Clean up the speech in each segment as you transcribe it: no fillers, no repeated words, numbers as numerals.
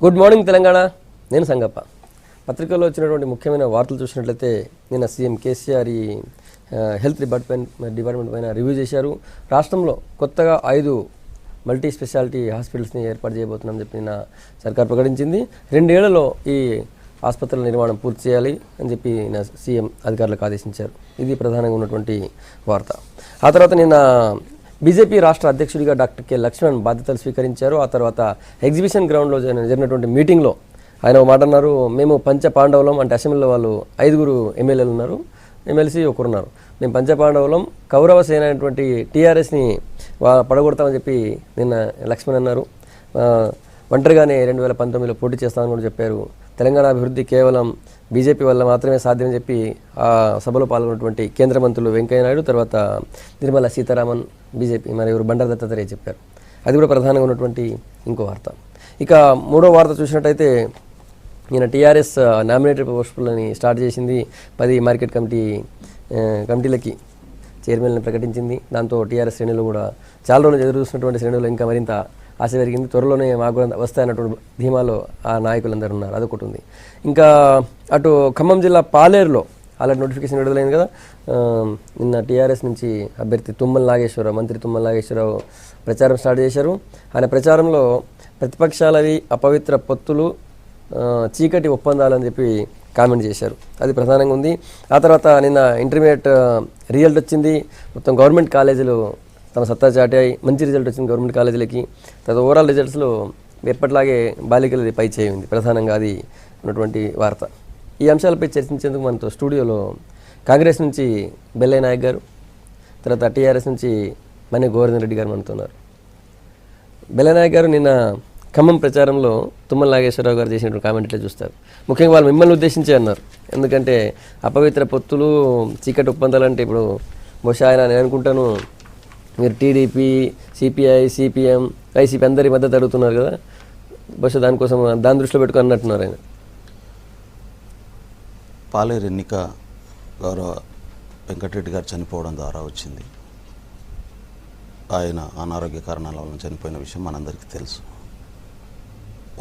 Good morning Telangana. నేను సంగప్ప. పత్రికల్లో వచ్చినటువంటి ముఖ్యమైన వార్తలు చూసినట్లయితే నిన్న సీఎం కేసీఆర్ ఈ హెల్త్ డిపార్ట్మెంట్ పైన రివ్యూ చేశారు. రాష్ట్రంలో కొత్తగా 5 మల్టీ స్పెషాలిటీ హాస్పిటల్స్ని ఏర్పాటు చేయబోతున్నామని చెప్పి నిన్న సర్కార్ ప్రకటించింది. 2 ఏళ్లలో ఈ ఆసుపత్రుల నిర్మాణం పూర్తి చేయాలి అని చెప్పి సీఎం అధికారులకు ఆదేశించారు. ఇది ప్రధానంగా ఉన్నటువంటి వార్త. ఆ తర్వాత నిన్న బీజేపీ రాష్ట్ర అధ్యక్షుడిగా డాక్టర్ కె లక్ష్మణ్ బాధ్యతలు స్వీకరించారు. ఆ తర్వాత ఎగ్జిబిషన్ గ్రౌండ్లో జరిగినటువంటి మీటింగ్లో ఆయన ఒక మాట అన్నారు. మేము పంచపాండవులం, అంటే అసెంబ్లీలో వాళ్ళు 5 ఎమ్మెల్యేలు ఉన్నారు, ఎమ్మెల్సీ ఒకరున్నారు. మేము పంచపాండవులం, కౌరవ సేన అయినటువంటి టీఆర్ఎస్ని పడగొడతామని చెప్పి నిన్న లక్ష్మణ్ అన్నారు. ఒంటరిగానే 2019లో పోటీ చేస్తామని కూడా చెప్పారు. తెలంగాణ అభివృద్ధి కేవలం బీజేపీ వల్ల మాత్రమే సాధ్యమని చెప్పి ఆ సభలో పాల్గొన్నటువంటి కేంద్ర మంత్రులు వెంకయ్యనాయుడు, తర్వాత నిర్మలా సీతారామన్, బీజేపీ మరి ఎవరు బండారు దత్తాత్రేయ చెప్పారు. అది కూడా ప్రధానంగా ఉన్నటువంటి ఇంకో వార్త. ఇక మూడో వార్త చూసినట్టయితే ఈయన టీఆర్ఎస్ నామినేటెడ్ పోస్టులని స్టార్ట్ చేసింది. 10 మార్కెట్ కమిటీలకి చైర్మన్ని ప్రకటించింది. దాంతో టీఆర్ఎస్ శ్రేణులు కూడా చాలా రోజులు ఎదురు చూస్తున్నటువంటి శ్రేణులు ఇంకా మరింత ఆశ పెరిగింది. త్వరలోనే మాకు వస్తాయన్నటువంటి ధీమాలో ఆ నాయకులందరూ ఉన్నారు. అదొకటి ఉంది. ఇంకా అటు ఖమ్మం జిల్లా పాలేరులో అలాంటి నోటిఫికేషన్ విడుదలైంది కదా. నిన్న టీఆర్ఎస్ నుంచి అభ్యర్థి మంత్రి తుమ్మల నాగేశ్వరరావు ప్రచారం స్టార్ట్ చేశారు. ఆయన ప్రచారంలో ప్రతిపక్షాలవి అపవిత్ర పొత్తులు, చీకటి ఒప్పందాలని చెప్పి కామెంట్ చేశారు. అది ప్రధానంగా ఉంది. ఆ తర్వాత నిన్న ఇంటర్మీడియట్ రిజల్ట్ వచ్చింది. మొత్తం గవర్నమెంట్ కాలేజీలు తమ సత్తా చాటాయి. మంచి రిజల్ట్ వచ్చింది గవర్నమెంట్ కాలేజీలకి. తర్వాత ఓవరాల్ రిజల్ట్స్లో ఎప్పటిలాగే బాలికలది పై చేయి ఉంది. ప్రధానంగా అది ఉన్నటువంటి వార్త. ఈ అంశాలపై చర్చించేందుకు మనతో స్టూడియోలో కాంగ్రెస్ నుంచి బెల్లయ్య నాయక్ గారు, తర్వాత టీఆర్ఎస్ నుంచి మనే గోవర్ధన్ రెడ్డి గారు మనతున్నారు. బెల్లయ్య నాయక్ గారు, నిన్న ఖమ్మం ప్రచారంలో తుమ్మల నాగేశ్వరరావు గారు చేసినటువంటి కామెంట్ ఇట్లా చూస్తారు. ముఖ్యంగా వాళ్ళు మిమ్మల్ని ఉద్దేశించే అన్నారు. ఎందుకంటే అపవిత్ర పొత్తులు, చీకటి ఒప్పందాలు అంటే ఇప్పుడు బహుశా ఆయన నేను అనుకుంటాను మీరు టీడీపీ, సిపిఐ, సిపిఎం, వైసీపీ అందరి మద్దతు అడుగుతున్నారు కదా, బహుశా దానికోసం దాని దృష్టిలో పెట్టుకుని అన్నట్టున్నారు ఆయన. పాలేరు ఎన్నిక గౌరవ వెంకటరెడ్డి గారు చనిపోవడం ద్వారా వచ్చింది. ఆయన అనారోగ్య కారణాల వల్ల చనిపోయిన విషయం మనందరికీ తెలుసు.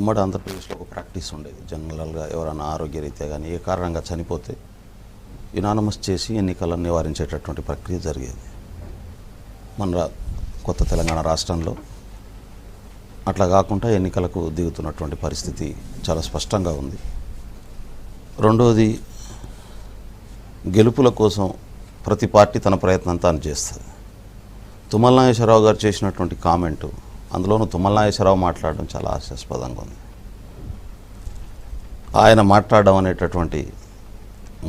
ఉమ్మడి ఆంధ్రప్రదేశ్లో ఒక ప్రాక్టీస్ ఉండేది. జనరల్గా ఎవరైనా ఆరోగ్యరీత్యా కానీ ఏ కారణంగా చనిపోతే యునానమస్ చేసి ఎన్నికలను నివారించేటటువంటి ప్రక్రియ జరిగేది. మన కొత్త తెలంగాణ రాష్ట్రంలో అట్లా కాకుండా ఎన్నికలకు దిగుతున్నటువంటి పరిస్థితి చాలా స్పష్టంగా ఉంది. రెండవది, గెలుపుల కోసం ప్రతి పార్టీ తన ప్రయత్నం తాను చేస్తుంది. తుమ్మల నాగేశ్వరరావు గారు చేసినటువంటి కామెంటు, అందులోనూ తుమ్మల నాగేశ్వరరావు మాట్లాడడం చాలా హాస్యాస్పదంగా ఉంది. ఆయన మాట్లాడడం అనేటటువంటి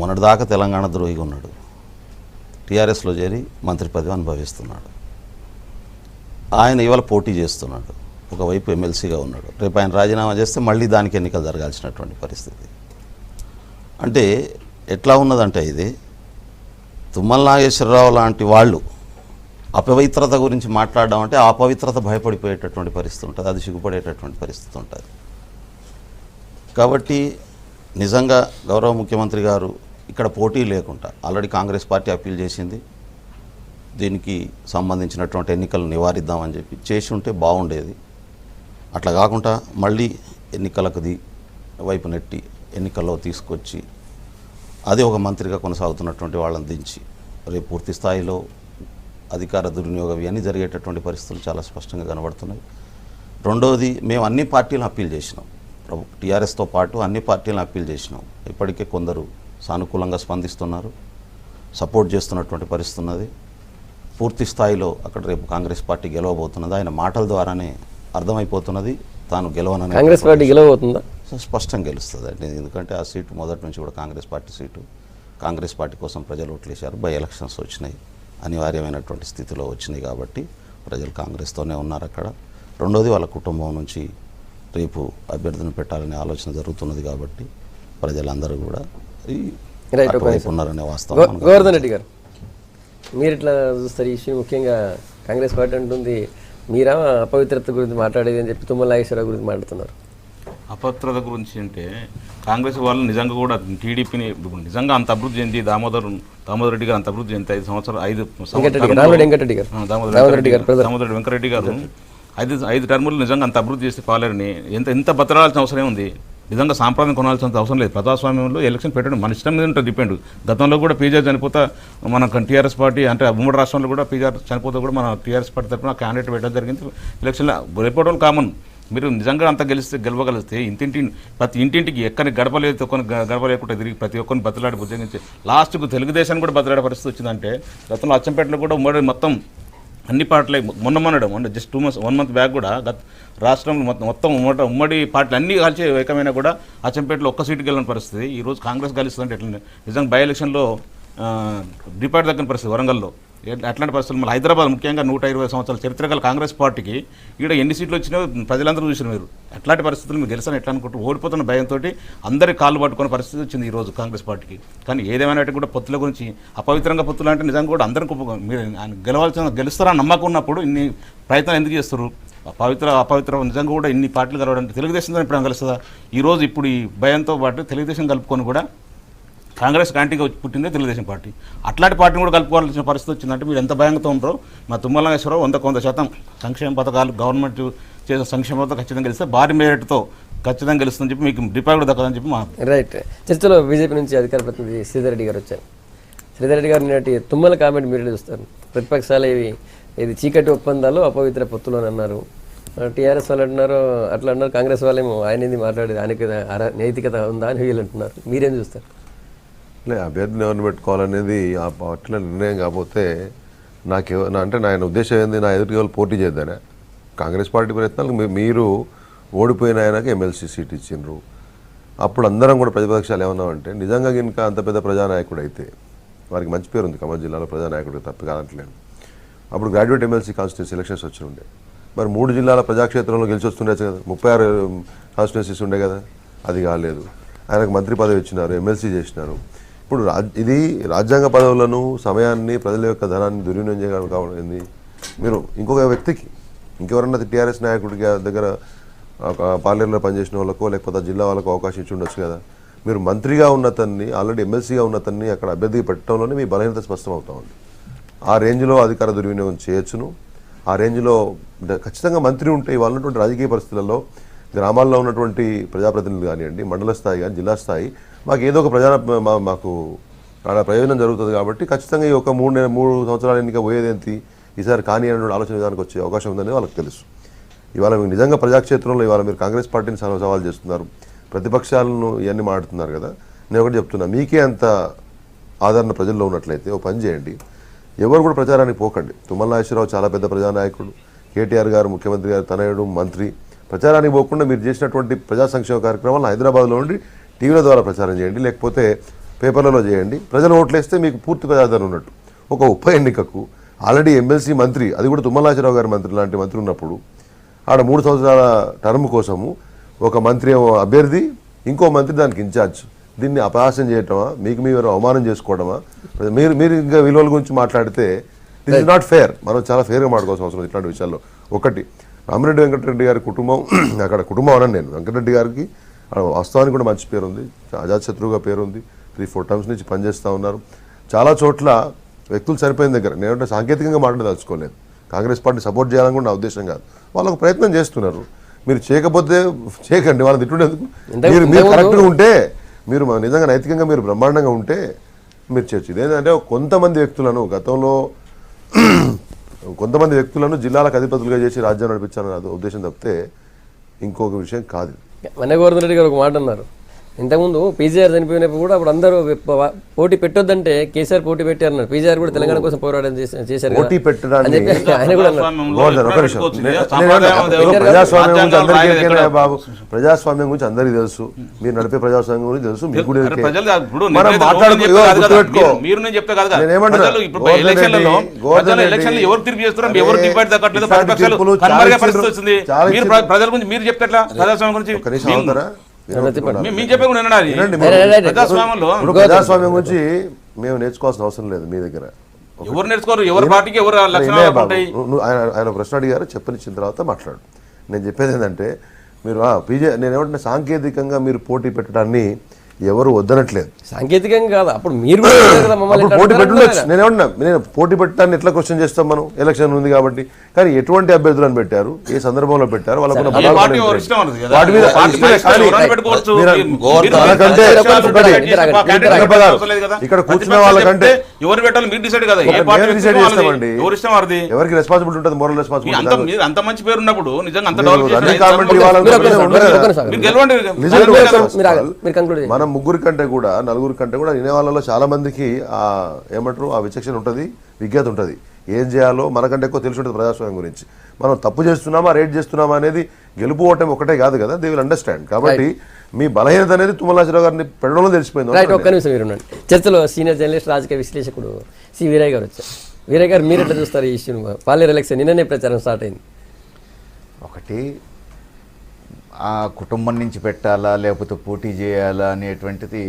మొన్నటిదాకా తెలంగాణ ద్రోహిగా ఉన్నాడు, టీఆర్ఎస్లో చేరి మంత్రి పదవి అనుభవిస్తున్నాడు. ఆయన ఇవాళ పోటీ చేస్తున్నాడు, ఒకవైపు ఎమ్మెల్సీగా ఉన్నాడు. రేపు ఆయన రాజీనామా చేస్తే మళ్ళీ దానికి ఎన్నికలు జరగాల్సినటువంటి పరిస్థితి. అంటే ఎట్లా ఉన్నదంటే ఇది తుమ్మల నాగేశ్వరరావు లాంటి వాళ్ళు అపవిత్రత గురించి మాట్లాడడం అంటే ఆ అపవిత్రత భయపడిపోయేటటువంటి పరిస్థితి ఉంటుంది, అది సిగ్గుపడేటటువంటి పరిస్థితి ఉంటుంది. కాబట్టి నిజంగా గౌరవ ముఖ్యమంత్రి గారు ఇక్కడ పోటీ లేకుండా ఆల్రెడీ కాంగ్రెస్ పార్టీ అప్పీల్ చేసింది, దీనికి సంబంధించినటువంటి ఎన్నికలు నివారిద్దామని చెప్పి చేసి ఉంటే బాగుండేది. అట్లా కాకుండా మళ్ళీ ఎన్నికలకు వైపు నెట్టి ఎన్నికల్లో తీసుకొచ్చి అది ఒక మంత్రిగా కొనసాగుతున్నటువంటి వాళ్ళని దించి రేపు పూర్తి స్థాయిలో అధికార దుర్వినియోగం ఇవన్నీ జరిగేటటువంటి పరిస్థితులు చాలా స్పష్టంగా కనబడుతున్నాయి. రెండవది, మేము అన్ని పార్టీలను అప్పీల్ చేసినాం, టీఆర్ఎస్తో పాటు అన్ని పార్టీలను అప్పీల్ చేసినాం. ఇప్పటికే కొందరు సానుకూలంగా స్పందిస్తున్నారు, సపోర్ట్ చేస్తున్నటువంటి పరిస్థితి ఉన్నది. పూర్తి స్థాయిలో అక్కడ రేపు కాంగ్రెస్ పార్టీ గెలవబోతున్నది. ఆయన మాటల ద్వారానే అర్థమైపోతున్నది తాను గెలవనని. కాంగ్రెస్ పార్టీ గెలవబోతుందా? స్పష్టంగా గెలుస్తుంది అండి. ఎందుకంటే ఆ సీటు మొదటి నుంచి కూడా Congress party seat, Congress party కోసం ప్రజలు ఓట్లేశారు, బై ఎలక్షన్స్ వచ్చినాయి, అనివార్యమైనటువంటి స్థితిలో వచ్చినాయి. కాబట్టి ప్రజలు కాంగ్రెస్తోనే ఉన్నారు అక్కడ. రెండోది, వాళ్ళ కుటుంబం నుంచి రేపు అభ్యర్థిని పెట్టాలనే ఆలోచన జరుగుతున్నది. కాబట్టి ప్రజలందరూ కూడా అటువైపు ఉన్నారనే వాస్తవం. గోవర్ధన్ రెడ్డి గారు, మీరు ఇట్లా చూస్తారు ఈ విషయం? ముఖ్యంగా కాంగ్రెస్ పార్టీ అంటుంది మీరా అపవిత్రత గురించి మాట్లాడేది అని చెప్పి తుమ్మల నాగేశ్వరరావు గురించి మాట్లాడుతున్నారు. అపవిత్రత గురించి అంటే కాంగ్రెస్ వాళ్ళు నిజంగా కూడా టీడీపీని నిజంగా అంత అభివృద్ధి చెంది దామోదర్ రెడ్డి గారు అంత అభివృద్ధి చెంది 5 సంవత్సరాలు దామోదర్ వెంకరెడ్డి గారు ఐదు టర్ములు నిజంగా అంత అభివృద్ధి చేస్తే పాలేరని ఎంత బతరాల్సిన అవసరం ఉంది. నిజంగా సాంప్రదాయం కొనాల్సిన అవసరం లేదు. ప్రజాస్వామ్యంలో ఎలక్షన్ పెట్టడం మన ఇష్టం మీద ఉంటుంది, డిపెండ్. గతంలో కూడా పీజీఆర్ చనిపోతా మన టీఆర్ఎస్ పార్టీ అంటే ఉమ్మడి రాష్ట్రంలో కూడా పీజీఆర్ చనిపోతే కూడా మన టీఆర్ఎస్ పార్టీ తరఫున క్యాండిడేట్ పెట్టడం జరిగింది. ఎలక్షన్లో రేపడం కామన్. మీరు నిజంగా అంత గెలవగలిస్తే ప్రతి ఇంటింటికి ఎక్కని గడపలేదు గడప లేకుండా తిరిగి ప్రతి ఒక్కరిని బతలాడి బుజ్జగించి లాస్ట్కు తెలుగుదేశాన్ని కూడా బతలాడే పరిస్థితి వచ్చిందంటే గతంలో అచ్చంపేటలో కూడా ఉమ్మడి మొత్తం అన్ని పార్టీలు మొన్న జస్ట్ 2 months 1 month బ్యాక్ కూడా రాష్ట్రంలో మొత్తం ఉమ్మడి పార్టీలు అన్నీ కలిసి ఏకమైనా కూడా అచ్చంపేటలో ఒక్క సీటుకి వెళ్ళిన పరిస్థితి. ఈరోజు కాంగ్రెస్ గెలుస్తుందంటే ఎట్లా నిజంగా బై ఎలక్షన్లో డిపార్ట్ దగ్గర పరిస్థితి వరంగల్లో అట్లాంటి పరిస్థితులు. మళ్ళీ హైదరాబాద్ ముఖ్యంగా 120 సంవత్సరాల చరిత్ర గల కాంగ్రెస్ పార్టీకి ఇక్కడ ఎన్ని సీట్లు వచ్చినా ప్రజలందరూ చూసిన మీరు. అట్లాంటి పరిస్థితులు మీరు గెలిచాను ఎట్లా అనుకుంటూ ఓడిపోతున్న భయంతో అందరి కాళ్ళు పట్టుకునే పరిస్థితి వచ్చింది ఈరోజు కాంగ్రెస్ పార్టీకి. కానీ ఏదేమైనా కూడా పొత్తుల గురించి అపవిత్రంగా పొత్తులు అంటే నిజంగా కూడా అందరికీ మీరు గెలుస్తారని నమ్మకం ఉన్నప్పుడు ఇన్ని ప్రయత్నాలు ఎందుకు చేస్తారు? అపవిత్ర నిజంగా కూడా ఇన్ని పార్టీలు కలవడానికి తెలుగుదేశం ఇప్పుడు కలుస్తుందా? ఈరోజు ఇప్పుడు ఈ భయంతో పాటు తెలుగుదేశం కలుపుకొని కూడా కాంగ్రెస్ యాంటీగా పుట్టిందే తెలుగుదేశం పార్టీ. అట్లాంటి పార్టీని కూడా కలుపుకోవాల్సిన పరిస్థితి వచ్చిందంటే మీరు ఎంత భయంతో ఉంటారో. మా తుమ్మల నాగేశ్వరరావు 100% సంక్షేమ పథకాలు గవర్నమెంట్ చేసే సంక్షేమ పథకాలు ఖచ్చితంగా గెలిస్తే భారీ మేరట్తో ఖచ్చితంగా గెలుస్తుందని చెప్పి మీకు డిపాజిట్ కూడా దక్కదని చెప్పి మా రైట్. చర్చలో బీజేపీ నుంచి అధికార ప్రతినిధి శ్రీధర్ రెడ్డి గారు వచ్చారు. శ్రీధర్ రెడ్డి గారు నిన్నటి తుమ్మల కామెంట్ మీరు చూస్తారు. ప్రతిపక్షాలు ఇది చీకటి ఒప్పందాలు అపవిత్ర పొత్తులు అని అన్నారు. టీఆర్ఎస్ వాళ్ళు అంటున్నారు అట్లా అన్నారు. కాంగ్రెస్ వాళ్ళేమో ఆయన మాట్లాడేది ఆయనకి నైతికత ఉందా అని వీళ్ళు అంటున్నారు. మీరేం చూస్తారు? అభ్యర్థిని ఎవరిని పెట్టుకోవాలనేది ఆ పార్టీల నిర్ణయం కాకపోతే అంటే నా ఉద్దేశం ఏంది, నా ఎదుటి వాళ్ళు పోటీ చేద్దానే. కాంగ్రెస్ పార్టీ ప్రయత్నాలకు మీరు ఓడిపోయిన ఆయనకి ఎమ్మెల్సీ సీట్ ఇచ్చిండ్రు. అప్పుడు అందరం కూడా ప్రతిపక్షాలు ఏమన్నామంటే నిజంగా ఇంకా అంత పెద్ద ప్రజానాయకుడు అయితే వారికి మంచి పేరు ఉంది ఖమ్మం జిల్లాలో ప్రజానాయకుడు తప్పి కాదంటలేను. అప్పుడు గ్రాడ్యుయేట్ ఎమ్మెల్సీ కాన్స్టిట్యూన్సీ ఎలక్షన్స్ వచ్చి ఉండే. మరి 3 జిల్లాల ప్రజాక్షేత్రంలో గెలిచి వస్తుండే కదా, 36 కాన్స్టిట్యూన్సీస్ ఉండే కదా, అది కాలేదు. ఆయనకు మంత్రి పదవి ఇచ్చినారు, ఎమ్మెల్సీ చేసినారు. ఇప్పుడు ఇది రాజ్యాంగ పదవులను సమయాన్ని ప్రజల యొక్క ధనాన్ని దుర్వినియోగం చేయడం కావడం. మీరు ఇంకొక వ్యక్తికి ఇంకెవరన్నా టీఆర్ఎస్ నాయకుడికి దగ్గర పార్లమెంట్లో పనిచేసిన వాళ్ళకో లేకపోతే జిల్లా వాళ్ళకో అవకాశం ఇచ్చి ఉండొచ్చు కదా. మీరు మంత్రిగా ఉన్నతన్ని ఆల్రెడీ ఎమ్మెల్సీగా ఉన్నతన్ని అక్కడ అభ్యర్థికి పెట్టడంలోనే మీ బలహీనత స్పష్టం అవుతా ఉంది. ఆ రేంజ్లో అధికార దుర్వినియోగం చేయొచ్చును. ఆ రేంజ్లో ఖచ్చితంగా మంత్రి ఉంటే ఇవాళ ఉన్నటువంటి రాజకీయ పరిస్థితులలో గ్రామాల్లో ఉన్నటువంటి ప్రజాప్రతినిధులు కానివ్వండి, మండల స్థాయి కానీ జిల్లా స్థాయి మాకు ఏదో ఒక మాకు ఆడ ప్రయోజనం జరుగుతుంది. కాబట్టి ఖచ్చితంగా ఈ ఒక 3 సంవత్సరాల ఎన్నిక పోయేదేంటి ఈసారి కానీ అనే ఆలోచన విధానికి వచ్చే అవకాశం ఉందని వాళ్ళకి తెలుసు. ఇవాళ మీకు నిజంగా ప్రజాక్షేత్రంలో ఇవాళ మీరు కాంగ్రెస్ పార్టీని సవాల్ చేస్తున్నారు, ప్రతిపక్షాలను ఇవన్నీ మాట్లాడుతున్నారు కదా. నేను ఒకటి చెప్తున్నా, మీకే అంత ఆదరణ ప్రజల్లో ఉన్నట్లయితే ఓ పని చేయండి, ఎవరు కూడా ప్రచారానికి పోకండి. తుమ్మల నాగేశ్వరరావు చాలా పెద్ద ప్రజానాయకుడు, కేటీఆర్ గారు ముఖ్యమంత్రి గారు తనయుడు మంత్రి. ప్రచారానికి పోకుండా మీరు చేసినటువంటి ప్రజా సంక్షేమ కార్యక్రమాలను హైదరాబాద్లో ఉండి టీవీల ద్వారా ప్రచారం చేయండి, లేకపోతే పేపర్లలో చేయండి. ప్రజలు ఓట్లేస్తే మీకు పూర్తి ప్రజాదరణ ఉన్నట్టు. ఒక ఉప ఎన్నికకు ఆల్రెడీ ఎమ్మెల్సీ మంత్రి, అది కూడా తుమ్మల నాగేశ్వరరావు గారి మంత్రి లాంటి మంత్రి ఉన్నప్పుడు ఆడ 3 సంవత్సరాల టర్మ్ కోసము ఒక మంత్రి ఏమో అభ్యర్థి, ఇంకో మంత్రి దానికి ఇన్ఛార్జ్. దీన్ని అపహాస్యం చేయటమా, మీకు మీరు అవమానం చేసుకోవడమా? మీరు ఇంకా విలువల గురించి మాట్లాడితే దిస్ ఇస్ నాట్ ఫేర్. మనం చాలా ఫేర్గా మాట్లాడుకోవాల్సిన అవసరం ఇట్లాంటి విషయాల్లో. ఒకటి, రామిరెడ్డి వెంకటరెడ్డి గారి కుటుంబం, అక్కడ కుటుంబం అనను నేను, వెంకటరెడ్డి గారికి వాస్తవానికి కూడా మంచి పేరు ఉంది, అజాతశత్రువుగా పేరు ఉంది. 3-4 టర్మ్స్ నుంచి పనిచేస్తూ ఉన్నారు. చాలా చోట్ల వ్యక్తులు చనిపోయిన దగ్గర నేనంటే సాంకేతికంగా మాట్లాడదలుచుకోలేదు, కాంగ్రెస్ పార్టీ సపోర్ట్ చేయాలని కూడా నా ఉద్దేశం కాదు. వాళ్ళకు ప్రయత్నం చేస్తున్నారు, మీరు చేయకపోతే చేయకండి, వాళ్ళని తిట్టుడేందుకు. మీరు కరెక్ట్గా ఉంటే, మీరు నిజంగా నైతికంగా మీరు బ్రహ్మాండంగా ఉంటే మీరు చేయొచ్చు. ఇదేంటంటే కొంతమంది వ్యక్తులను గతంలో జిల్లాలకు అధిపతులుగా చేసి రాజ్యం నడిపించాలని ఉద్దేశం తప్పితే ఇంకొక విషయం కాదు. మన్నగోవర్ధన్ రెడ్డి గారు ఒక మాట అన్నారు, ఇంతకుముందు పీజీఆర్ చనిపోయినప్పుడు కూడా అప్పుడు అందరూ పోటీ పెట్టొద్దంటే కేసీఆర్ పోటీ పెట్టారన్నారు. పీజీఆర్ కూడా తెలంగాణ కోసం పోరాటం చేశారు. పోటీ పెట్టడానికి ఆయన కూడా బాబు, ప్రజాస్వామ్యం గురించి అందరికీ తెలుసు, మీరు నడిపే ప్రజాస్వామ్యం గురించి తెలుసు, మీకు కూడా ప్రజాస్వామ్యం గురించి మేము నేర్చుకోవాల్సిన అవసరం లేదు. మీ దగ్గర ఎవరు నేర్చుకోరు, ఎవరి పార్టీకి ఎవరు ఆయన ప్రశ్న అడిగారు, చెప్పనిచ్చిన తర్వాత మాట్లాడు. నేను చెప్పేది ఏంటంటే, మీరు నేనేమంటున్నా, సాంకేతికంగా మీరు పోటీ పెట్టడాన్ని ఎవరు వద్దనట్లేదు. సాంకేతికంగా కాదు, అప్పుడు మీరు కూడా చెప్పారు కదా మమ్మల్ని అప్పుడు ఎట్లా పోటీ అంటున్నారు పెట్టుండొచ్చు. కదా. నేను పోటీ పెట్టడాన్ని ఎట్లా క్వశ్చన్ చేస్తాం మనం, ఎలక్షన్ ఉంది కాబట్టి. కానీ ఎటువంటి అభ్యర్థులను పెట్టారు, ఏ సందర్భంలో పెట్టారు, వాళ్ళకున్న ఏ బలాలు పార్టీ ఏంటి? ఎవరి ఇష్టం అన్నది కదా. వాటి మీద పార్టీ ఇష్టమే. ఇష్టం, కానీ ఎవరైనా పెట్టుకోవచ్చు. మీరు- మీరు వాళ్ళకంటే మీరు ఒకటి క్యాండిడేట్ ఒకటి పెట్టాల్సిన అవసరం లేదు కదా. ఇక్కడ కూర్చున్న ప్రతిపక్షం వాళ్ళకంటే చెప్తే ఎవరు పెట్టాలి మీరు డిసైడ్ కదా. ఏ ఒకటి పార్టీ మేము డిసైడ్ ఇష్టం వాళ్ళది. చేస్తామండి. ఎవరి ఇష్టం వారిది. ఎవరికి రెస్పాన్సిబిలిటీ ఉంటుంది, మోరల్ మీరు రెస్పాన్సిబిలిటీ. అంత మంచి పేరు ఉన్నప్పుడు నిజంగా అంత మీరు డెవలప్ చేసిన రన్నింగ్ ఐదు కామెంటరీ సంవత్సరాలు వాళ్ళని మీరు ఒక్క ఉండరు కదా. నిమిషం, మీరు గెలవండి. నిజంగా మీరు కంక్లూడ్ చేయండి. మనం ముగ్గురు కంటే కూడా నలుగురు కంటే కూడా వినే వాళ్ళలో చాలా మందికి ఆ ఏమంటారు ఆ విచక్షణ ఉంటుంది, విజ్ఞత ఉంటుంది. ఏం చేయాలో మనకంటే ఎక్కువ తెలిసి ఉంటుంది ప్రజాస్వామ్యం గురించి. మనం తప్పు చేస్తున్నామా రేట్ చేస్తున్నామా అనేది గెలుపు ఓటమి ఒకటే కాదు కదా, దే విల్ అండర్స్టాండ్. కాబట్టి మీ బలహీనత అనేది తుమ్మల నాగేశ్వరరావు గారిని పెట్టడంలో తెలిసిపోయింది. రైట్, ఒక్క నిమిషం మీరు ఉండండి. చర్చలో సీనియర్ జర్నలిస్ట్ రాజకీయ విశ్లేషకుడు సి వీరయ్య గారు వచ్చారు. వీరయ్య గారు మీరు ఎట్లా చూస్తారు ఈ ఇష్యూను? పార్లర్ ఎలక్షన్ నిన్ననే ప్రచారం స్టార్ట్ అయింది. ఒకటి ఆ కుటుంబం నుంచి పెట్టాలా లేకపోతే పోటీ చేయాలా అనేటువంటిది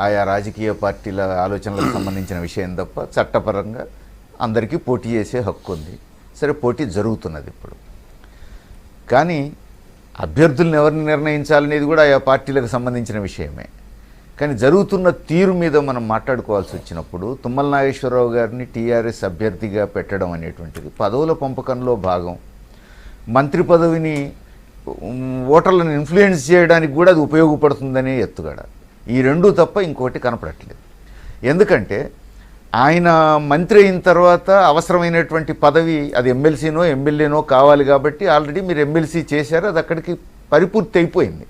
ఆయా రాజకీయ పార్టీల ఆలోచనలకు సంబంధించిన విషయం తప్ప చట్టపరంగా అందరికీ పోటీ చేసే హక్కు ఉంది. సరే, పోటీ జరుగుతున్నది ఇప్పుడు. కానీ అభ్యర్థులను ఎవరిని నిర్ణయించాలనేది కూడా ఆయా పార్టీలకు సంబంధించిన విషయమే. కానీ జరుగుతున్న తీరు మీద మనం మాట్లాడుకోవాల్సి వచ్చినప్పుడు తుమ్మల నాగేశ్వరరావు గారిని టీఆర్ఎస్ అభ్యర్థిగా పెట్టడం అనేటువంటిది పదవుల పంపకంలో భాగం. మంత్రి పదవిని ఓటర్లను ఇన్ఫ్లుయెన్స్ చేయడానికి కూడా అది ఉపయోగపడుతుందనే ఎత్తుగడ. ఈ రెండూ తప్ప ఇంకోటి కనపడట్లేదు. ఎందుకంటే ఆయన మంత్రి అయిన తర్వాత అవసరమైనటువంటి పదవి అది ఎమ్మెల్సీనో ఎమ్మెల్యేనో కావాలి కాబట్టి ఆల్రెడీ మీరు ఎమ్మెల్సీ చేశారు, అది అక్కడికి పరిపూర్తి అయిపోయింది.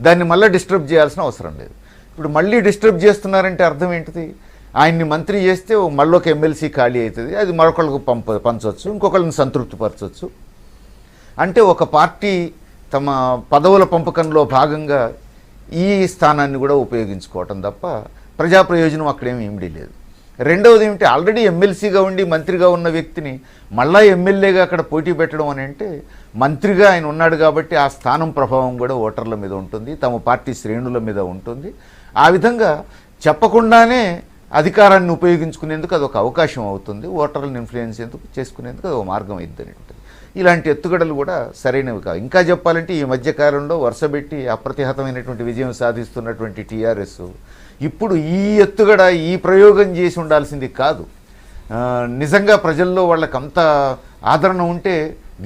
దాన్ని మళ్ళీ డిస్టర్బ్ చేయాల్సిన అవసరం లేదు. ఇప్పుడు మళ్ళీ డిస్టర్బ్ చేస్తున్నారంటే అర్థం ఏంటిది? ఆయన్ని మంత్రి చేస్తే మళ్ళీ ఒక ఎమ్మెల్సీ ఖాళీ అవుతుంది, అది మరొకళ్ళకు పంచవచ్చు, ఇంకొకళ్ళని సంతృప్తిపరచవచ్చు. అంటే ఒక పార్టీ తమ పదవుల పంపకంలో భాగంగా ఈ స్థానాన్ని కూడా ఉపయోగించుకోవటం తప్ప ప్రజా ప్రయోజనం అక్కడేమీ ఇమిడి లేదు. రెండవది ఏమిటి, ఆల్రెడీ ఎమ్మెల్సీగా ఉండి మంత్రిగా ఉన్న వ్యక్తిని మళ్ళా ఎమ్మెల్యేగా అక్కడ పోటీ పెట్టడం అని అంటే మంత్రిగా ఆయన ఉన్నాడు కాబట్టి ఆ స్థానం ప్రభావం కూడా ఓటర్ల మీద ఉంటుంది, తమ పార్టీ శ్రేణుల మీద ఉంటుంది. ఆ విధంగా చెప్పకుండానే అధికారాన్ని ఉపయోగించుకునేందుకు అదొక అవకాశం అవుతుంది, ఓటర్లను ఇన్ఫ్లుయెన్స్ చేసుకునేందుకు అదొక మార్గం అవుతుంది. ఇలాంటి ఎత్తుగడలు కూడా సరైనవి కావు. ఇంకా చెప్పాలంటే ఈ మధ్యకాలంలో వరుసపెట్టి అప్రతిహతమైనటువంటి విజయం సాధిస్తున్నటువంటి టీఆర్ఎస్ ఇప్పుడు ఈ ఎత్తుగడ ఈ ప్రయోగం చేసి ఉండాల్సింది కాదు. నిజంగా ప్రజల్లో వాళ్ళకంత ఆదరణ ఉంటే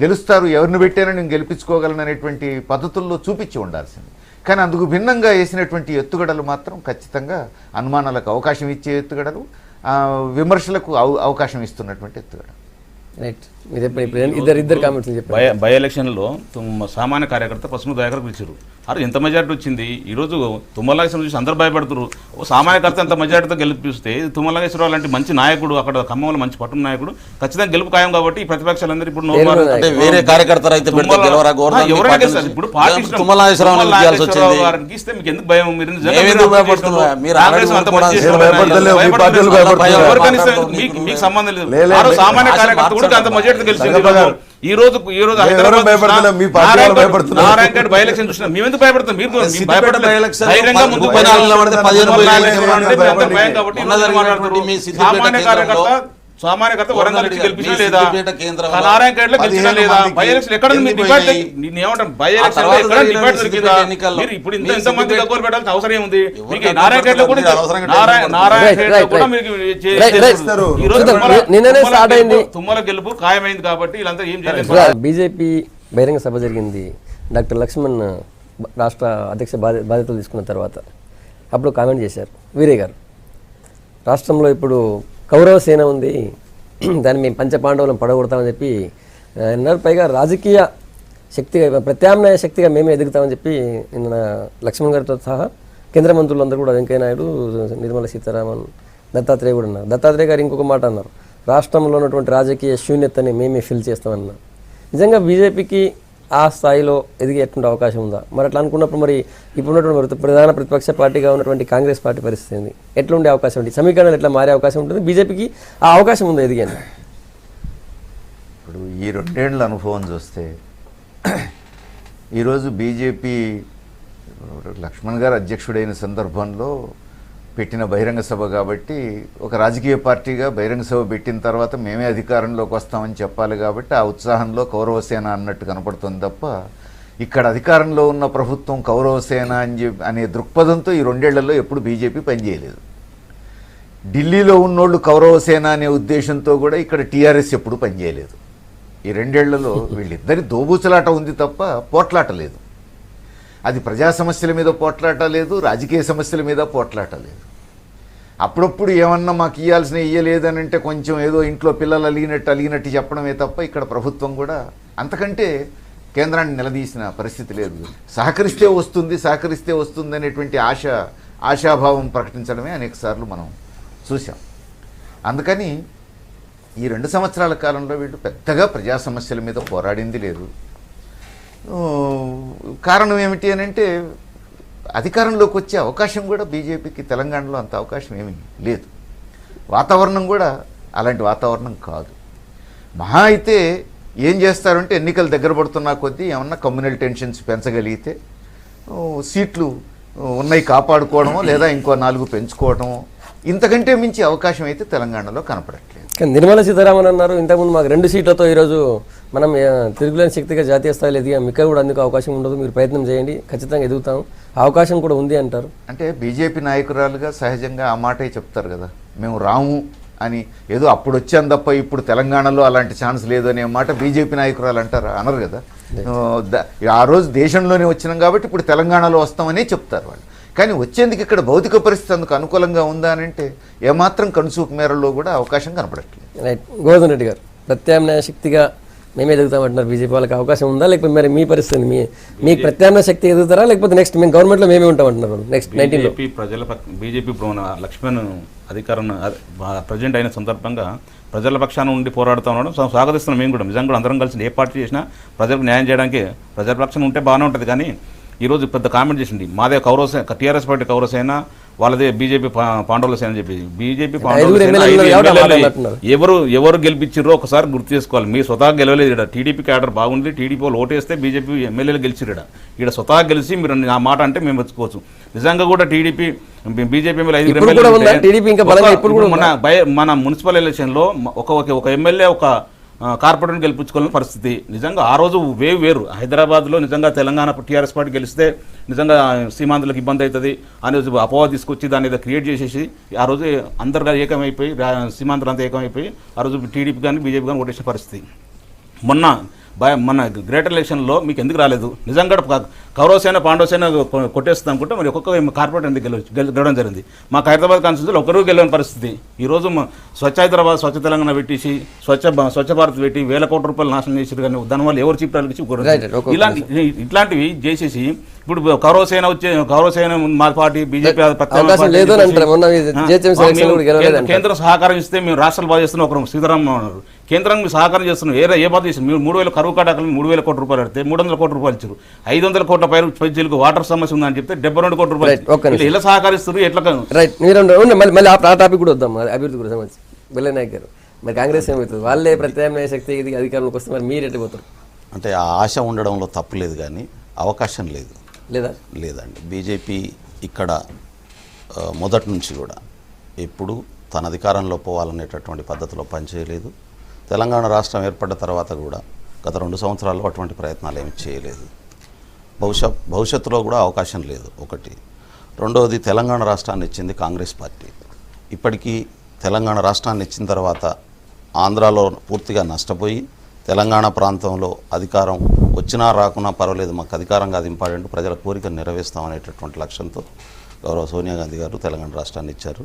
గెలుస్తారు, ఎవరిని పెట్టారో నేను గెలిపించుకోగలను అనేటువంటి పద్ధతుల్లో చూపించి ఉండాల్సింది. కానీ అందుకు భిన్నంగా వేసినటువంటి ఎత్తుగడలు మాత్రం ఖచ్చితంగా అనుమానాలకు అవకాశం ఇచ్చే ఎత్తుగడలు, విమర్శలకు అవకాశం ఇస్తున్నటువంటి ఎత్తుగడలు. రైట్, మీరు ఇద్దరు కామెంట్స్ చెప్పారు. బై ఎలక్షన్లో సామాన్య కార్యకర్త పసుపు దయాకర్ పిలిచారు. అరే ఎంత మెజార్టీ వచ్చింది, ఈరోజు తుమ్మల నాగేశ్వరరావు చూసి అందరు భయపడుతున్నారు. సామాన్య కర్త ఎంత మెజార్టీతో గెలిపిస్తే తుమ్మల నాగేశ్వరరావు లాంటి మంచి నాయకుడు, అక్కడ ఖమ్మంలో మంచి పట్టున నాయకుడు ఖచ్చితంగా గెలుపు ఖాయం. కాబట్టి ఈ ప్రతిపక్షాలందరూ ఇప్పుడు అంటే వేరే కార్యకర్తలు అయితే పెడితే గెలవరా గోవర్ధన్ ఎవరైనా గెలుస్తారు. ఇప్పుడు పార్టీ ఇష్టం. తుమ్మల నాగేశ్వరరావు గెలిచాల్సి వచ్చింది. గారికి ఇస్తే మీకు ఎందుకు భయం? మీరు ఎందుకు భయపడుతున్నారు? మీరు కాంగ్రెస్ అంత మంచి మీరు భయపడతలేరు, మీ పార్టీలు భయపడుతున్నారు. ఎవరికైనా ఇస్తే మీకు సంబంధం లేదు. లేదు. ఆ రోజు సామాన్య కార్యకర్త కూడా అంత మెజార్టీ గెలిచింది. ఈ రోజు ఎవరు భయపడుతున్నారు? మీ పార్టీ వాళ్ళు భయపడుతున్నారు. నారాయణ బై ఎలక్షన్ చూసినా మేము ఎందుకు భయపడుతున్నాం? మీరు సిద్దిపేట బై ఎలక్షన్ ధైర్యంగా ముందుకు 14 పడితే 15 భయం భయం కాబట్టి ఉన్నదని మాట్లాడుతున్నారు. మీ సిద్దిపేట సామాన్యకర్త వరంగల్ నుంచి గెలిపించినా లేదా? సిద్దిపేట కేంద్రంలో నారాయణఖేడ్లో గెలిచినా లేదా? బై ఎలక్షన్ ఎక్కడ ఉంది? డిబేట్ నేనేమంటాను, బై ఎలక్షన్ లో ఎక్కడ డిబేట్ దొరికిందా? మీరు ఇప్పుడు ఇంత మంది గగ్గోలు పెట్టాల్సిన అవసరం ఏముంది? మీకు నారాయణఖేడ్లో కూడా నారాయణఖేడ్లో కూడా మీకు ఈ రోజు నిన్ననే స్టార్ట్ అయింది. తుమ్మల గెలుపు ఖాయమైంది కాబట్టి వీళ్ళంతా ఏం చేయలేదు. బీజేపీ బహిరంగ సభ జరిగింది. డాక్టర్ లక్ష్మణ్ రాష్ట్ర అధ్యక్ష బాధ్యతలు తీసుకున్న తర్వాత అప్పుడు కామెంట్ చేశారు వీరయ్య గారు, రాష్ట్రంలో ఇప్పుడు కౌరవ సేన ఉంది, దాన్ని మేము పంచపాండవులను పడగొడతామని చెప్పి అన్నారు. పైగా రాజకీయ శక్తిగా ప్రత్యామ్నాయ శక్తిగా మేమే ఎదుగుతామని చెప్పి నిన్న లక్ష్మణ్ గారితో సహా కేంద్ర మంత్రులందరూ కూడా వెంకయ్య నాయుడు, నిర్మలా సీతారామన్, దత్తాత్రేయ కూడా ఉన్నారు. దత్తాత్రేయ గారు ఇంకొక మాట అన్నారు, రాష్ట్రంలో ఉన్నటువంటి రాజకీయ శూన్యతని మేమే ఫిల్ చేస్తామన్నారు. నిజంగా బీజేపీకి ఆ స్థాయిలో ఎదిగేటువంటి అవకాశం ఉందా? మరి అట్లా అనుకున్నప్పుడు మరి ఇప్పుడున్నటువంటి ప్రధాన ప్రతిపక్ష పార్టీగా ఉన్నటువంటి కాంగ్రెస్ పార్టీ పరిస్థితి ఏంది? ఎట్లా ఉండే అవకాశం ఉంటుంది? సమీకరణలు ఎట్లా మారే అవకాశం ఉంటుంది? బీజేపీకి ఆ అవకాశం ఉందా ఎదిగేది? ఇప్పుడు ఈ 2 ఏళ్ల అనుభవం చూస్తే ఈరోజు బీజేపీ లక్ష్మణ్ గారు అధ్యక్షుడైన సందర్భంలో పెట్టిన బహిరంగ సభ కాబట్టి ఒక రాజకీయ పార్టీగా బహిరంగ సభ పెట్టిన తర్వాత మేమే అధికారంలోకి వస్తామని చెప్పాలి కాబట్టి ఆ ఉత్సాహంలో కౌరవసేన అన్నట్టు కనపడుతుంది తప్ప ఇక్కడ అధికారంలో ఉన్న ప్రభుత్వం కౌరవసేన అనే దృక్పథంతో ఈ 2 ఏళ్లలో ఎప్పుడు బీజేపీ పనిచేయలేదు. ఢిల్లీలో ఉన్నోళ్ళు కౌరవసేన అనే ఉద్దేశంతో కూడా ఇక్కడ టీఆర్ఎస్ ఎప్పుడు పనిచేయలేదు. ఈ 2 ఏళ్లలో వీళ్ళిద్దరి దోబూచలాట ఉంది తప్ప పోట్లాట లేదు. అది ప్రజా సమస్యల మీద పోట్లాట లేదు, రాజకీయ సమస్యల మీద పోట్లాట లేదు. అప్పుడప్పుడు ఏమన్నా మాకు ఇవ్వాల్సిన ఇయ్యలేదని అంటే కొంచెం ఏదో ఇంట్లో పిల్లలు అలిగినట్టు చెప్పడమే తప్ప ఇక్కడ ప్రభుత్వం కూడా అంతకంటే కేంద్రాన్ని నిలదీసిన పరిస్థితి లేదు. సహకరిస్తే వస్తుంది అనేటువంటి ఆశాభావం ప్రకటించడమే అనేక సార్లు మనం చూసాం. అందుకని ఈ 2 సంవత్సరాల కాలంలో వీళ్ళు పెద్దగా ప్రజా సమస్యల మీద పోరాడింది లేదు. కారణం ఏమిటి అని అంటే అధికారంలోకి వచ్చే అవకాశం కూడా బీజేపీకి తెలంగాణలో అంత అవకాశం ఏమీ లేదు. వాతావరణం కూడా అలాంటి వాతావరణం కాదు. మహా అయితే ఏం చేస్తారంటే ఎన్నికలు దగ్గర పడుతున్నా కొద్దీ ఏమన్నా కమ్యూనల్ టెన్షన్స్ పెంచగలిగితే సీట్లు ఉన్నాయి కాపాడుకోవడమో లేదా ఇంకో 4 పెంచుకోవడమో, ఇంతకంటే మించి అవకాశం అయితే తెలంగాణలో కనపడట్లేదు. కానీ నిర్మలా సీతారామన్ అన్నారు ఇంతకుముందు మాకు 2 సీట్లతో ఈరోజు మనం తిరుగులేని శక్తిగా జాతీయ స్థాయిలో ఎదిగాం, మీకు కూడా అందుకు అవకాశం ఉండదు, మీరు ప్రయత్నం చేయండి, ఖచ్చితంగా ఎదుగుతాం, అవకాశం కూడా ఉంది అంటారు. అంటే బీజేపీ నాయకురాలుగా సహజంగా ఆ మాటే చెప్తారు కదా, మేము రాము అని. ఏదో అప్పుడు వచ్చాను తప్ప ఇప్పుడు తెలంగాణలో అలాంటి ఛాన్స్ లేదు అనే మాట బీజేపీ నాయకురాలు అంటారు, అనరు కదా. ఆ రోజు దేశంలోనే వచ్చినాం కాబట్టి ఇప్పుడు తెలంగాణలో వస్తామని చెప్తారు వాళ్ళు. కానీ వచ్చేందుకు ఇక్కడ భౌతిక పరిస్థితి అందుకు అనుకూలంగా ఉందా అని అంటే ఏమాత్రం కనుసూపు మేరలో కూడా అవకాశం కనపడట్లేదు. రైట్. గోవర్ధన్ రెడ్డి గారు, ప్రత్యామ్నాయ శక్తిగా మేమే ఎదుగుతామంటున్నారు, బీజేపీ వాళ్ళకి అవకాశం ఉందా, లేకపోతే మరి మీ పరిస్థితి మీకు ప్రత్యామ్నాయ శక్తి ఎదుగుతారా, లేకపోతే నెక్స్ట్ మేము గవర్నమెంట్లో మేమే ఉంటామంటున్నారు నెక్స్ట్ 19లో? బీజేపీ లక్ష్మణ్ అధికారం ప్రజెంట్ అయిన సందర్భంగా ప్రజల పక్షాన ఉండి పోరాడుతూ ఉండడం స్వాగతిస్తున్నాం. మేము కూడా నిజంగా కూడా అందరం కలిసి ఏ పార్టీ చేసినా ప్రజలకు న్యాయం చేయడానికి ప్రజల పక్షాన ఉంటే బాగానే ఉంటుంది. కానీ ఈరోజు పెద్ద కామెంట్ చేసింది, మాదే కౌరవసేన, టీఆర్ఎస్ పార్టీ కౌరవసేన, వాళ్ళదే బీజేపీ పాండవుల సేన అని చెప్పి. బీజేపీ ఎవరు గెలిపించారో ఒకసారి గుర్తు చేసుకోవాలి. మీరు స్వతహా గెలవలేదు. ఇక్కడ టీడీపీ క్యాడర్ బాగుంది, టీడీపీ వాళ్ళు ఓటేస్తే బీజేపీ ఎమ్మెల్యేలు గెలిచారు. ఇక్కడ స్వతహా గెలిచి మీరు ఆ మాట అంటే మేము మెచ్చుకోవచ్చు. నిజంగా కూడా టీడీపీ బీజేపీ మన మున్సిపల్ ఎలక్షన్లో ఒక ఎమ్మెల్యే ఒక కార్పొరేటర్ని గెలిపించుకోవాలని పరిస్థితి. నిజంగా ఆ రోజు వేరు. హైదరాబాద్లో నిజంగా తెలంగాణ టీఆర్ఎస్ పార్టీ గెలిస్తే నిజంగా సీమాంధ్రులకు ఇబ్బంది అవుతుంది అనే అపోహ తీసుకొచ్చి దాన్ని ఏదో క్రియేట్ చేసేసి ఆ రోజు అందరుగా ఏకమైపోయి సీమాంధ్రులు అంతా ఏకమైపోయి ఆ రోజు టీడీపీ కానీ బీజేపీ కానీ ఓటేసే పరిస్థితి. మన గ్రేటర్ ఎలక్షన్లో మీకు ఎందుకు రాలేదు? నిజంగా కౌరవసేన పాండవసేన కొట్టేస్తుంది అనుకుంటే మరి ఒక్కొక్క కార్పొరేట్ ఎందుకు గెలవడం జరిగింది. మాకు హైదరాబాద్ కాన్స్టిట్యూన్సీలో ఒకరు గెలవని పరిస్థితి. ఈరోజు స్వచ్ఛ హైదరాబాద్, స్వచ్ఛ తెలంగాణ పెట్టేసి స్వచ్ఛ భారత్ పెట్టి వేల కోట్ల రూపాయలు నాశనం చేసారు. కానీ దానివల్ల ఎవరు చీప్టాలకి ఇట్లాంటివి చేసేసి ఇప్పుడు కౌరవసేన మా పార్టీ బీజేపీ కేంద్రం సహకారం ఇస్తే మేము రాష్ట్రాలు బాగా చేస్తున్నాం. ఒకరు సీతారామన్ అన్నారు, కేంద్రం సహకారం చేస్తున్నాం. ఏ బాధ చేస్తున్నాం? మీరు 3,000 కరువు కాటాకలు 3,000 కోట్ల రూపాయలు పెడితే 300 కోట్ల రూపాయలు ఇచ్చారు. 500 కోట్ల ప్రజలకు వాటర్ సమస్య ఉందని చెప్తే 72 కోట్ల రూపాయలు ఎలా సహకరిస్తారు? ఎట్లా? రైట్. మళ్ళీ ఆ టాపిక్ కూడా వద్దాం, అభివృద్ధి కూడా సంబంధించి. వెల్లనాయక్ గారు, మరి కాంగ్రెస్ ఏమవుతుంది? వాళ్ళే ప్రత్యామ్నాయ శక్తి ఇది అధికారంలోకి వస్తే మరి మీరు ఎట్టిపోతారు? అంటే ఆ ఆశ ఉండడంలో తప్పు లేదు, కానీ అవకాశం లేదండి. బీజేపీ ఇక్కడ మొదటి నుంచి కూడా ఎప్పుడు తన అధికారంలో పోవాలనేటటువంటి పద్ధతిలో పనిచేయలేదు. తెలంగాణ రాష్ట్రం ఏర్పడ్డ తర్వాత కూడా గత 2 సంవత్సరాల్లో అటువంటి ప్రయత్నాలు ఏమి చేయలేదు. భవిష్యత్తులో కూడా అవకాశం లేదు. ఒకటి. రెండవది, తెలంగాణ రాష్ట్రాన్ని ఇచ్చింది కాంగ్రెస్ పార్టీ. ఇప్పటికీ తెలంగాణ రాష్ట్రాన్ని ఇచ్చిన తర్వాత ఆంధ్రాలో పూర్తిగా నష్టపోయి తెలంగాణ ప్రాంతంలో అధికారం వచ్చినా రాకున్నా పర్వాలేదు, మాకు అధికారం కాదు ఇంపార్టెంట్, ప్రజల కోరికను నెరవేరుస్తామనేటటువంటి లక్ష్యంతో గౌరవ సోనియా గాంధీ గారు తెలంగాణ రాష్ట్రాన్ని ఇచ్చారు.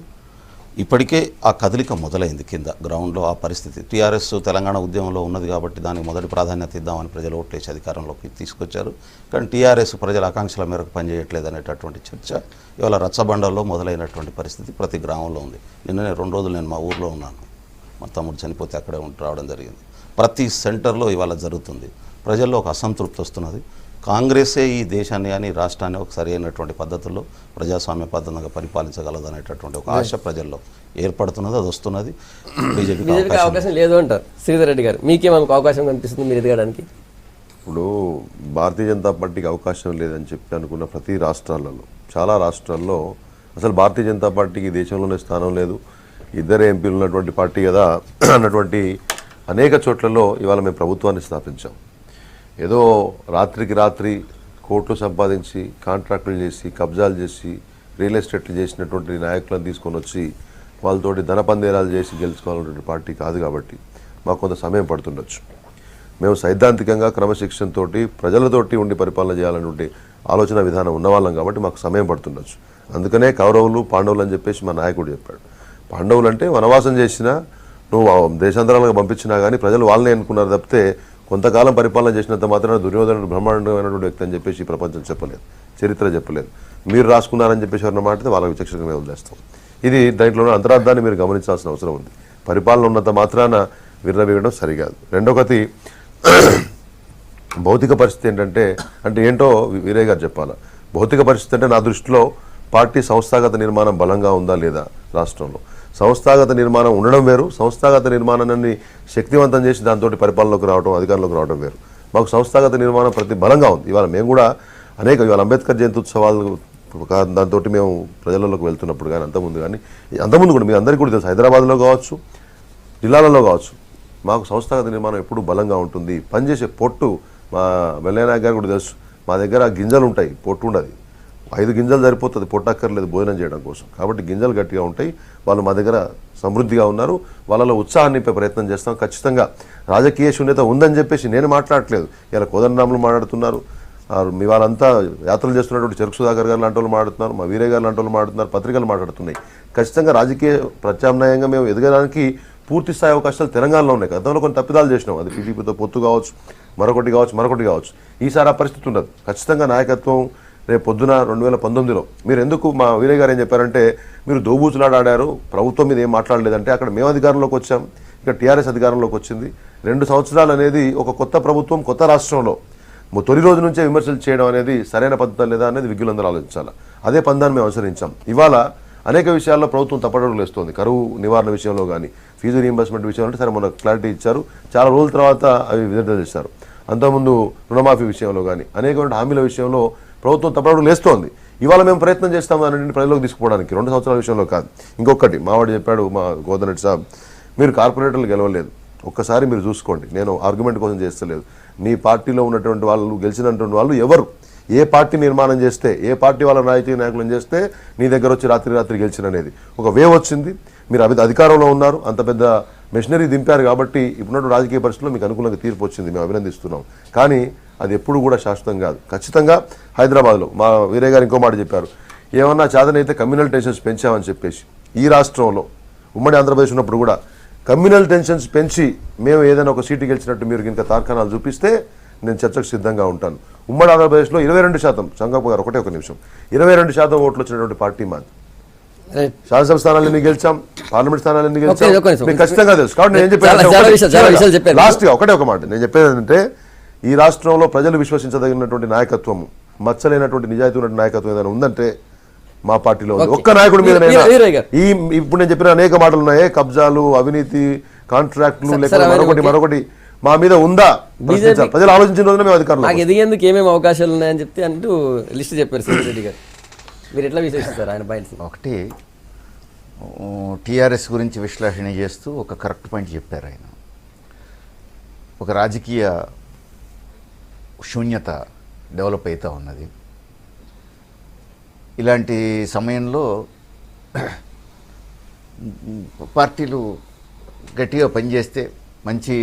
ఇప్పటికే ఆ కదలిక మొదలైంది కింద గ్రౌండ్లో. ఆ పరిస్థితి టీఆర్ఎస్ తెలంగాణ ఉద్యమంలో ఉన్నది కాబట్టి దానికి మొదటి ప్రాధాన్యత ఇద్దామని ప్రజలు ఓట్లేసి అధికారంలోకి తీసుకొచ్చారు. కానీ టీఆర్ఎస్ ప్రజల ఆకాంక్షల మేరకు పనిచేయట్లేదు అనేటటువంటి చర్చ ఇవాళ రచ్చబండల్లో మొదలైనటువంటి పరిస్థితి ప్రతి గ్రామంలో ఉంది. నిన్ననే 2 రోజులు నేను మా ఊర్లో ఉన్నాను. మా తమ్ముడు చనిపోతే అక్కడే రావడం జరిగింది. ప్రతి సెంటర్లో ఇవాళ జరుగుతుంది. ప్రజల్లో ఒక అసంతృప్తి వస్తున్నది. కాంగ్రెసే ఈ దేశాన్ని కానీ రాష్ట్రాన్ని ఒక సరైనటువంటి పద్ధతుల్లో ప్రజాస్వామ్యబద్ధంగా పరిపాలించగలదు అనేటటువంటి ఒక ఆశ ప్రజల్లో ఏర్పడుతున్నది. అది వస్తున్నది. బీజేపీకి అవకాశం లేదు అంటారు శ్రీధర్ రెడ్డి గారు. మీకేమో అవకాశం కనిపిస్తుంది మీరు ఎదగడానికి? ఇప్పుడు భారతీయ జనతా పార్టీకి అవకాశం లేదని చెప్పి అనుకున్న ప్రతి రాష్ట్రాలలో, చాలా రాష్ట్రాల్లో అసలు భారతీయ జనతా పార్టీకి దేశంలోనే స్థానం లేదు, 2 ఎంపీలు ఉన్నటువంటి పార్టీ కదా అన్నటువంటి అనేక చోట్లలో ఇవాళ మేము ప్రభుత్వాన్ని స్థాపించాం. ఏదో రాత్రికి రాత్రి కోట్లు సంపాదించి కాంట్రాక్టులు చేసి కబ్జాలు చేసి రియల్ ఎస్టేట్లు చేసినటువంటి నాయకులను తీసుకొని వచ్చి వాళ్ళతోటి ధనపందేరాలు చేసి గెలుచుకోవాలన్నటువంటి పార్టీ కాదు కాబట్టి మాకు కొంత సమయం పడుతుండొచ్చు. మేము సైద్ధాంతికంగా క్రమశిక్షణతో ప్రజలతోటి ఉండి పరిపాలన చేయాలన్నటువంటి ఆలోచన విధానం ఉన్నవాళ్ళం కాబట్టి మాకు సమయం పడుతుండొచ్చు. అందుకనే కౌరవులు పాండవులు అని చెప్పేసి మా నాయకుడు చెప్పాడు. పాండవులు అంటే వనవాసం చేసినా నువ్వు దేశాంతరాలకు పంపించినా కానీ ప్రజలు వాళ్ళనే అనుకున్నారు తప్పితే కొంతకాలం పరిపాలన చేసినంత మాత్రాన దుర్యోధనుడు బ్రహ్మాండమైనటువంటి వ్యక్తి అని చెప్పేసి ఈ ప్రపంచం చెప్పలేదు, చరిత్ర చెప్పలేదు. మీరు రాసుకున్నారని చెప్పేసి ఎవరన్నా మాట్లాడితే వాళ్ళ విచక్షణగా వదిలేస్తాం. ఇది దాంట్లోనే అంతరార్థాన్ని మీరు గమనించాల్సిన అవసరం ఉంది. పరిపాలన ఉన్నంత మాత్రాన విర్రవీయడం సరికాదు. రెండొకటి భౌతిక పరిస్థితి ఏంటంటే ఏంటో వీరయ్య గారు చెప్పాలా. భౌతిక పరిస్థితి అంటే నా దృష్టిలో పార్టీ సంస్థాగత నిర్మాణం బలంగా ఉందా లేదా రాష్ట్రంలో. సంస్థాగత నిర్మాణం ఉండడం వేరు, సంస్థాగత నిర్మాణాన్ని శక్తివంతం చేసి దాంతో పరిపాలనలోకి రావడం, అధికారంలోకి రావడం వేరు. మాకు సంస్థాగత నిర్మాణం బలంగా ఉంది. ఇవాళ మేము కూడా ఇవాళ అంబేద్కర్ జయంతి ఉత్సవాలు దాంతో మేము ప్రజలలోకి వెళ్తున్నప్పుడు కానీ అంతకుముందు కూడా మీ అందరికీ కూడా తెలుసు, హైదరాబాద్లో కావచ్చు, జిల్లాలలో కావచ్చు, మాకు సంస్థాగత నిర్మాణం ఎప్పుడు బలంగా ఉంటుంది. పనిచేసే పొట్టు మా వెల్లయ్య నాయక్ గారు కూడా తెలుసు, మా దగ్గర గింజలు ఉంటాయి, పొట్టు ఉండదు. 5 గింజలు సరిపోతుంది, పొట్టక్కర్లేదు భోజనం చేయడం కోసం. కాబట్టి గింజలు గట్టిగా ఉంటాయి. వాళ్ళు మా దగ్గర సమృద్ధిగా ఉన్నారు. వాళ్ళలో ఉత్సాహాన్ని నింపే ప్రయత్నం చేస్తాం. ఖచ్చితంగా రాజకీయ శూన్యత ఉందని చెప్పేసి నేను మాట్లాడట్లేదు. ఇలా కోదండరాములు మాట్లాడుతున్నారు, మీ వాళ్ళంతా యాత్రలు చేస్తున్నటువంటి చెరుకు సుధాకర్ గారు లాంటి వాళ్ళు మాట్లాడుతున్నారు, మా వీరయ్య గారు లాంటి వాళ్ళు మాట్లాడుతున్నారు, పత్రికలు మాట్లాడుతున్నాయి. ఖచ్చితంగా రాజకీయ ప్రత్యామ్నాయంగా మేము ఎదగడానికి పూర్తి స్థాయి అవకాశాలు తెలంగాణలో ఉన్నాయి. గతంలో కొన్ని తప్పిదాలు చేసినాం, అది టీడీపీతో పొత్తు కావచ్చు, మరొకటి కావచ్చు. ఈసారి ఆ పరిస్థితి ఉండదు. ఖచ్చితంగా నాయకత్వం రేపు పొద్దున 2019లో మీరు ఎందుకు మా వీరయ్య గారు ఏం చెప్పారంటే మీరు దోబూచులాడారు, ప్రభుత్వం మీద ఏం మాట్లాడలేదంటే అక్కడ మేము అధికారంలోకి వచ్చాం, ఇక్కడ టీఆర్ఎస్ అధికారంలోకి వచ్చింది. 2 సంవత్సరాలు అనేది ఒక కొత్త ప్రభుత్వం కొత్త రాష్ట్రంలో తొలి రోజు నుంచే విమర్శలు చేయడం అనేది సరైన పద్ధతి లేదా అనేది విజ్ఞులందరూ ఆలోచించాలి. అదే పందాన్ని మేము అనుసరించాం. ఇవాళ అనేక విషయాల్లో ప్రభుత్వం తప్పటడుగులు వేస్తోంది. కరువు నివారణ విషయంలో కానీ, ఫీజు రీయింబర్స్మెంట్ విషయంలో అంటే సరే మొన్న క్లారిటీ ఇచ్చారు, చాలా రోజుల తర్వాత అవి విడుదల చేశారు. అంతకుముందు రుణమాఫీ విషయంలో కానీ అనేకమైన హామీల విషయంలో ప్రభుత్వం తప్పటడుగులు వేస్తోంది. ఇవాళ మేము ప్రయత్నం చేస్తాం దానిని ప్రజలకు తీసుకుపోవడానికి 2 సంవత్సరాల విషయంలో కాదు. ఇంకొకటి మావాడు చెప్పాడు, మా గోదనరెడ్డి సాబ్, మీరు కార్పొరేటర్లు గెలవలేదు, ఒక్కసారి మీరు చూసుకోండి. నేను ఆర్గ్యుమెంట్ కోసం చేస్తలేదు. నీ పార్టీలో ఉన్నటువంటి వాళ్ళు గెలిచినటువంటి వాళ్ళు ఎవరు, ఏ పార్టీ నిర్మాణం చేస్తే, ఏ పార్టీ వాళ్ళ రాజకీయ నాయకులను చేస్తే నీ దగ్గర వచ్చి రాత్రి గెలిచిననేది ఒక వేవ్ వచ్చింది. మీరు అధికారంలో ఉన్నారు, అంత పెద్ద మెషినరీ దింపారు కాబట్టి ఇప్పుడున్న రాజకీయ పరిస్థితుల్లో మీకు అనుకూలంగా తీర్పు వచ్చింది, మేము అభినందిస్తున్నాం. కానీ అది ఎప్పుడు కూడా శాశ్వతం కాదు. ఖచ్చితంగా హైదరాబాద్లో మా వీరయ్య గారు ఇంకో మాట చెప్పారు, ఏమన్నా చేతనైతే కమ్యూనల్ టెన్షన్స్ పెంచామని చెప్పేసి. ఈ రాష్ట్రంలో ఉమ్మడి ఆంధ్రప్రదేశ్ ఉన్నప్పుడు కూడా కమ్యూనల్ టెన్షన్స్ పెంచి మేము ఏదైనా ఒక సీటు గెలిచినట్టు మీరు కనుక తార్కాణాలు చూపిస్తే నేను చర్చకు సిద్ధంగా ఉంటాను. ఉమ్మడి ఆంధ్రప్రదేశ్లో 22%, సంగప్ప గారు ఒక నిమిషం, 22% ఓట్లు వచ్చినటువంటి పార్టీ మాది. శాసనసభ స్థానాలు ఎన్ని గెలిచాం, పార్లమెంట్ స్థానాలు ఎన్ని గెలిచాం మీకు ఖచ్చితంగా తెలుసు. కాబట్టి నేను చెప్పేది లాస్ట్గా ఒక మాట నేను చెప్పేది ఏంటంటే ఈ రాష్ట్రంలో ప్రజలు విశ్వసించదగినటువంటి నాయకత్వం, మచ్చలేనటువంటి నిజాయితీ ఉన్నటువంటి నాయకత్వం ఏదైనా ఉందంటే మా పార్టీలో ఉంది. ఒక్క నాయకుడి మీద ఈ ఇప్పుడు నేను చెప్పిన అనేక మాటలు ఉన్నాయే, కబ్జాలు, అవినీతి, కాంట్రాక్టులు, లేకపోతే మరొకటి మా మీద ఉందా ప్రజలు ఆలోచించిన రోజున మేము అధికారంలో ఎదిగేందుకు ఏమేమి అవకాశాలు ఉన్నాయని చెప్తే అంటూ లిస్ట్ చెప్పారు రెడ్డి గారు. మీరు ఎట్లా విశ్లేషిస్తారు ఆయన పాయింట్స్? ఒకటి టీఆర్ఎస్ గురించి విశ్లేషణ చేస్తూ ఒక కరెక్ట్ పాయింట్ చెప్పారు ఆయన. ఒక రాజకీయ శూన్యత డెవలప్ అవుతూ ఉన్నది. ఇలాంటి సమయంలో పార్టీలు గట్టిగా పనిచేస్తే, మంచి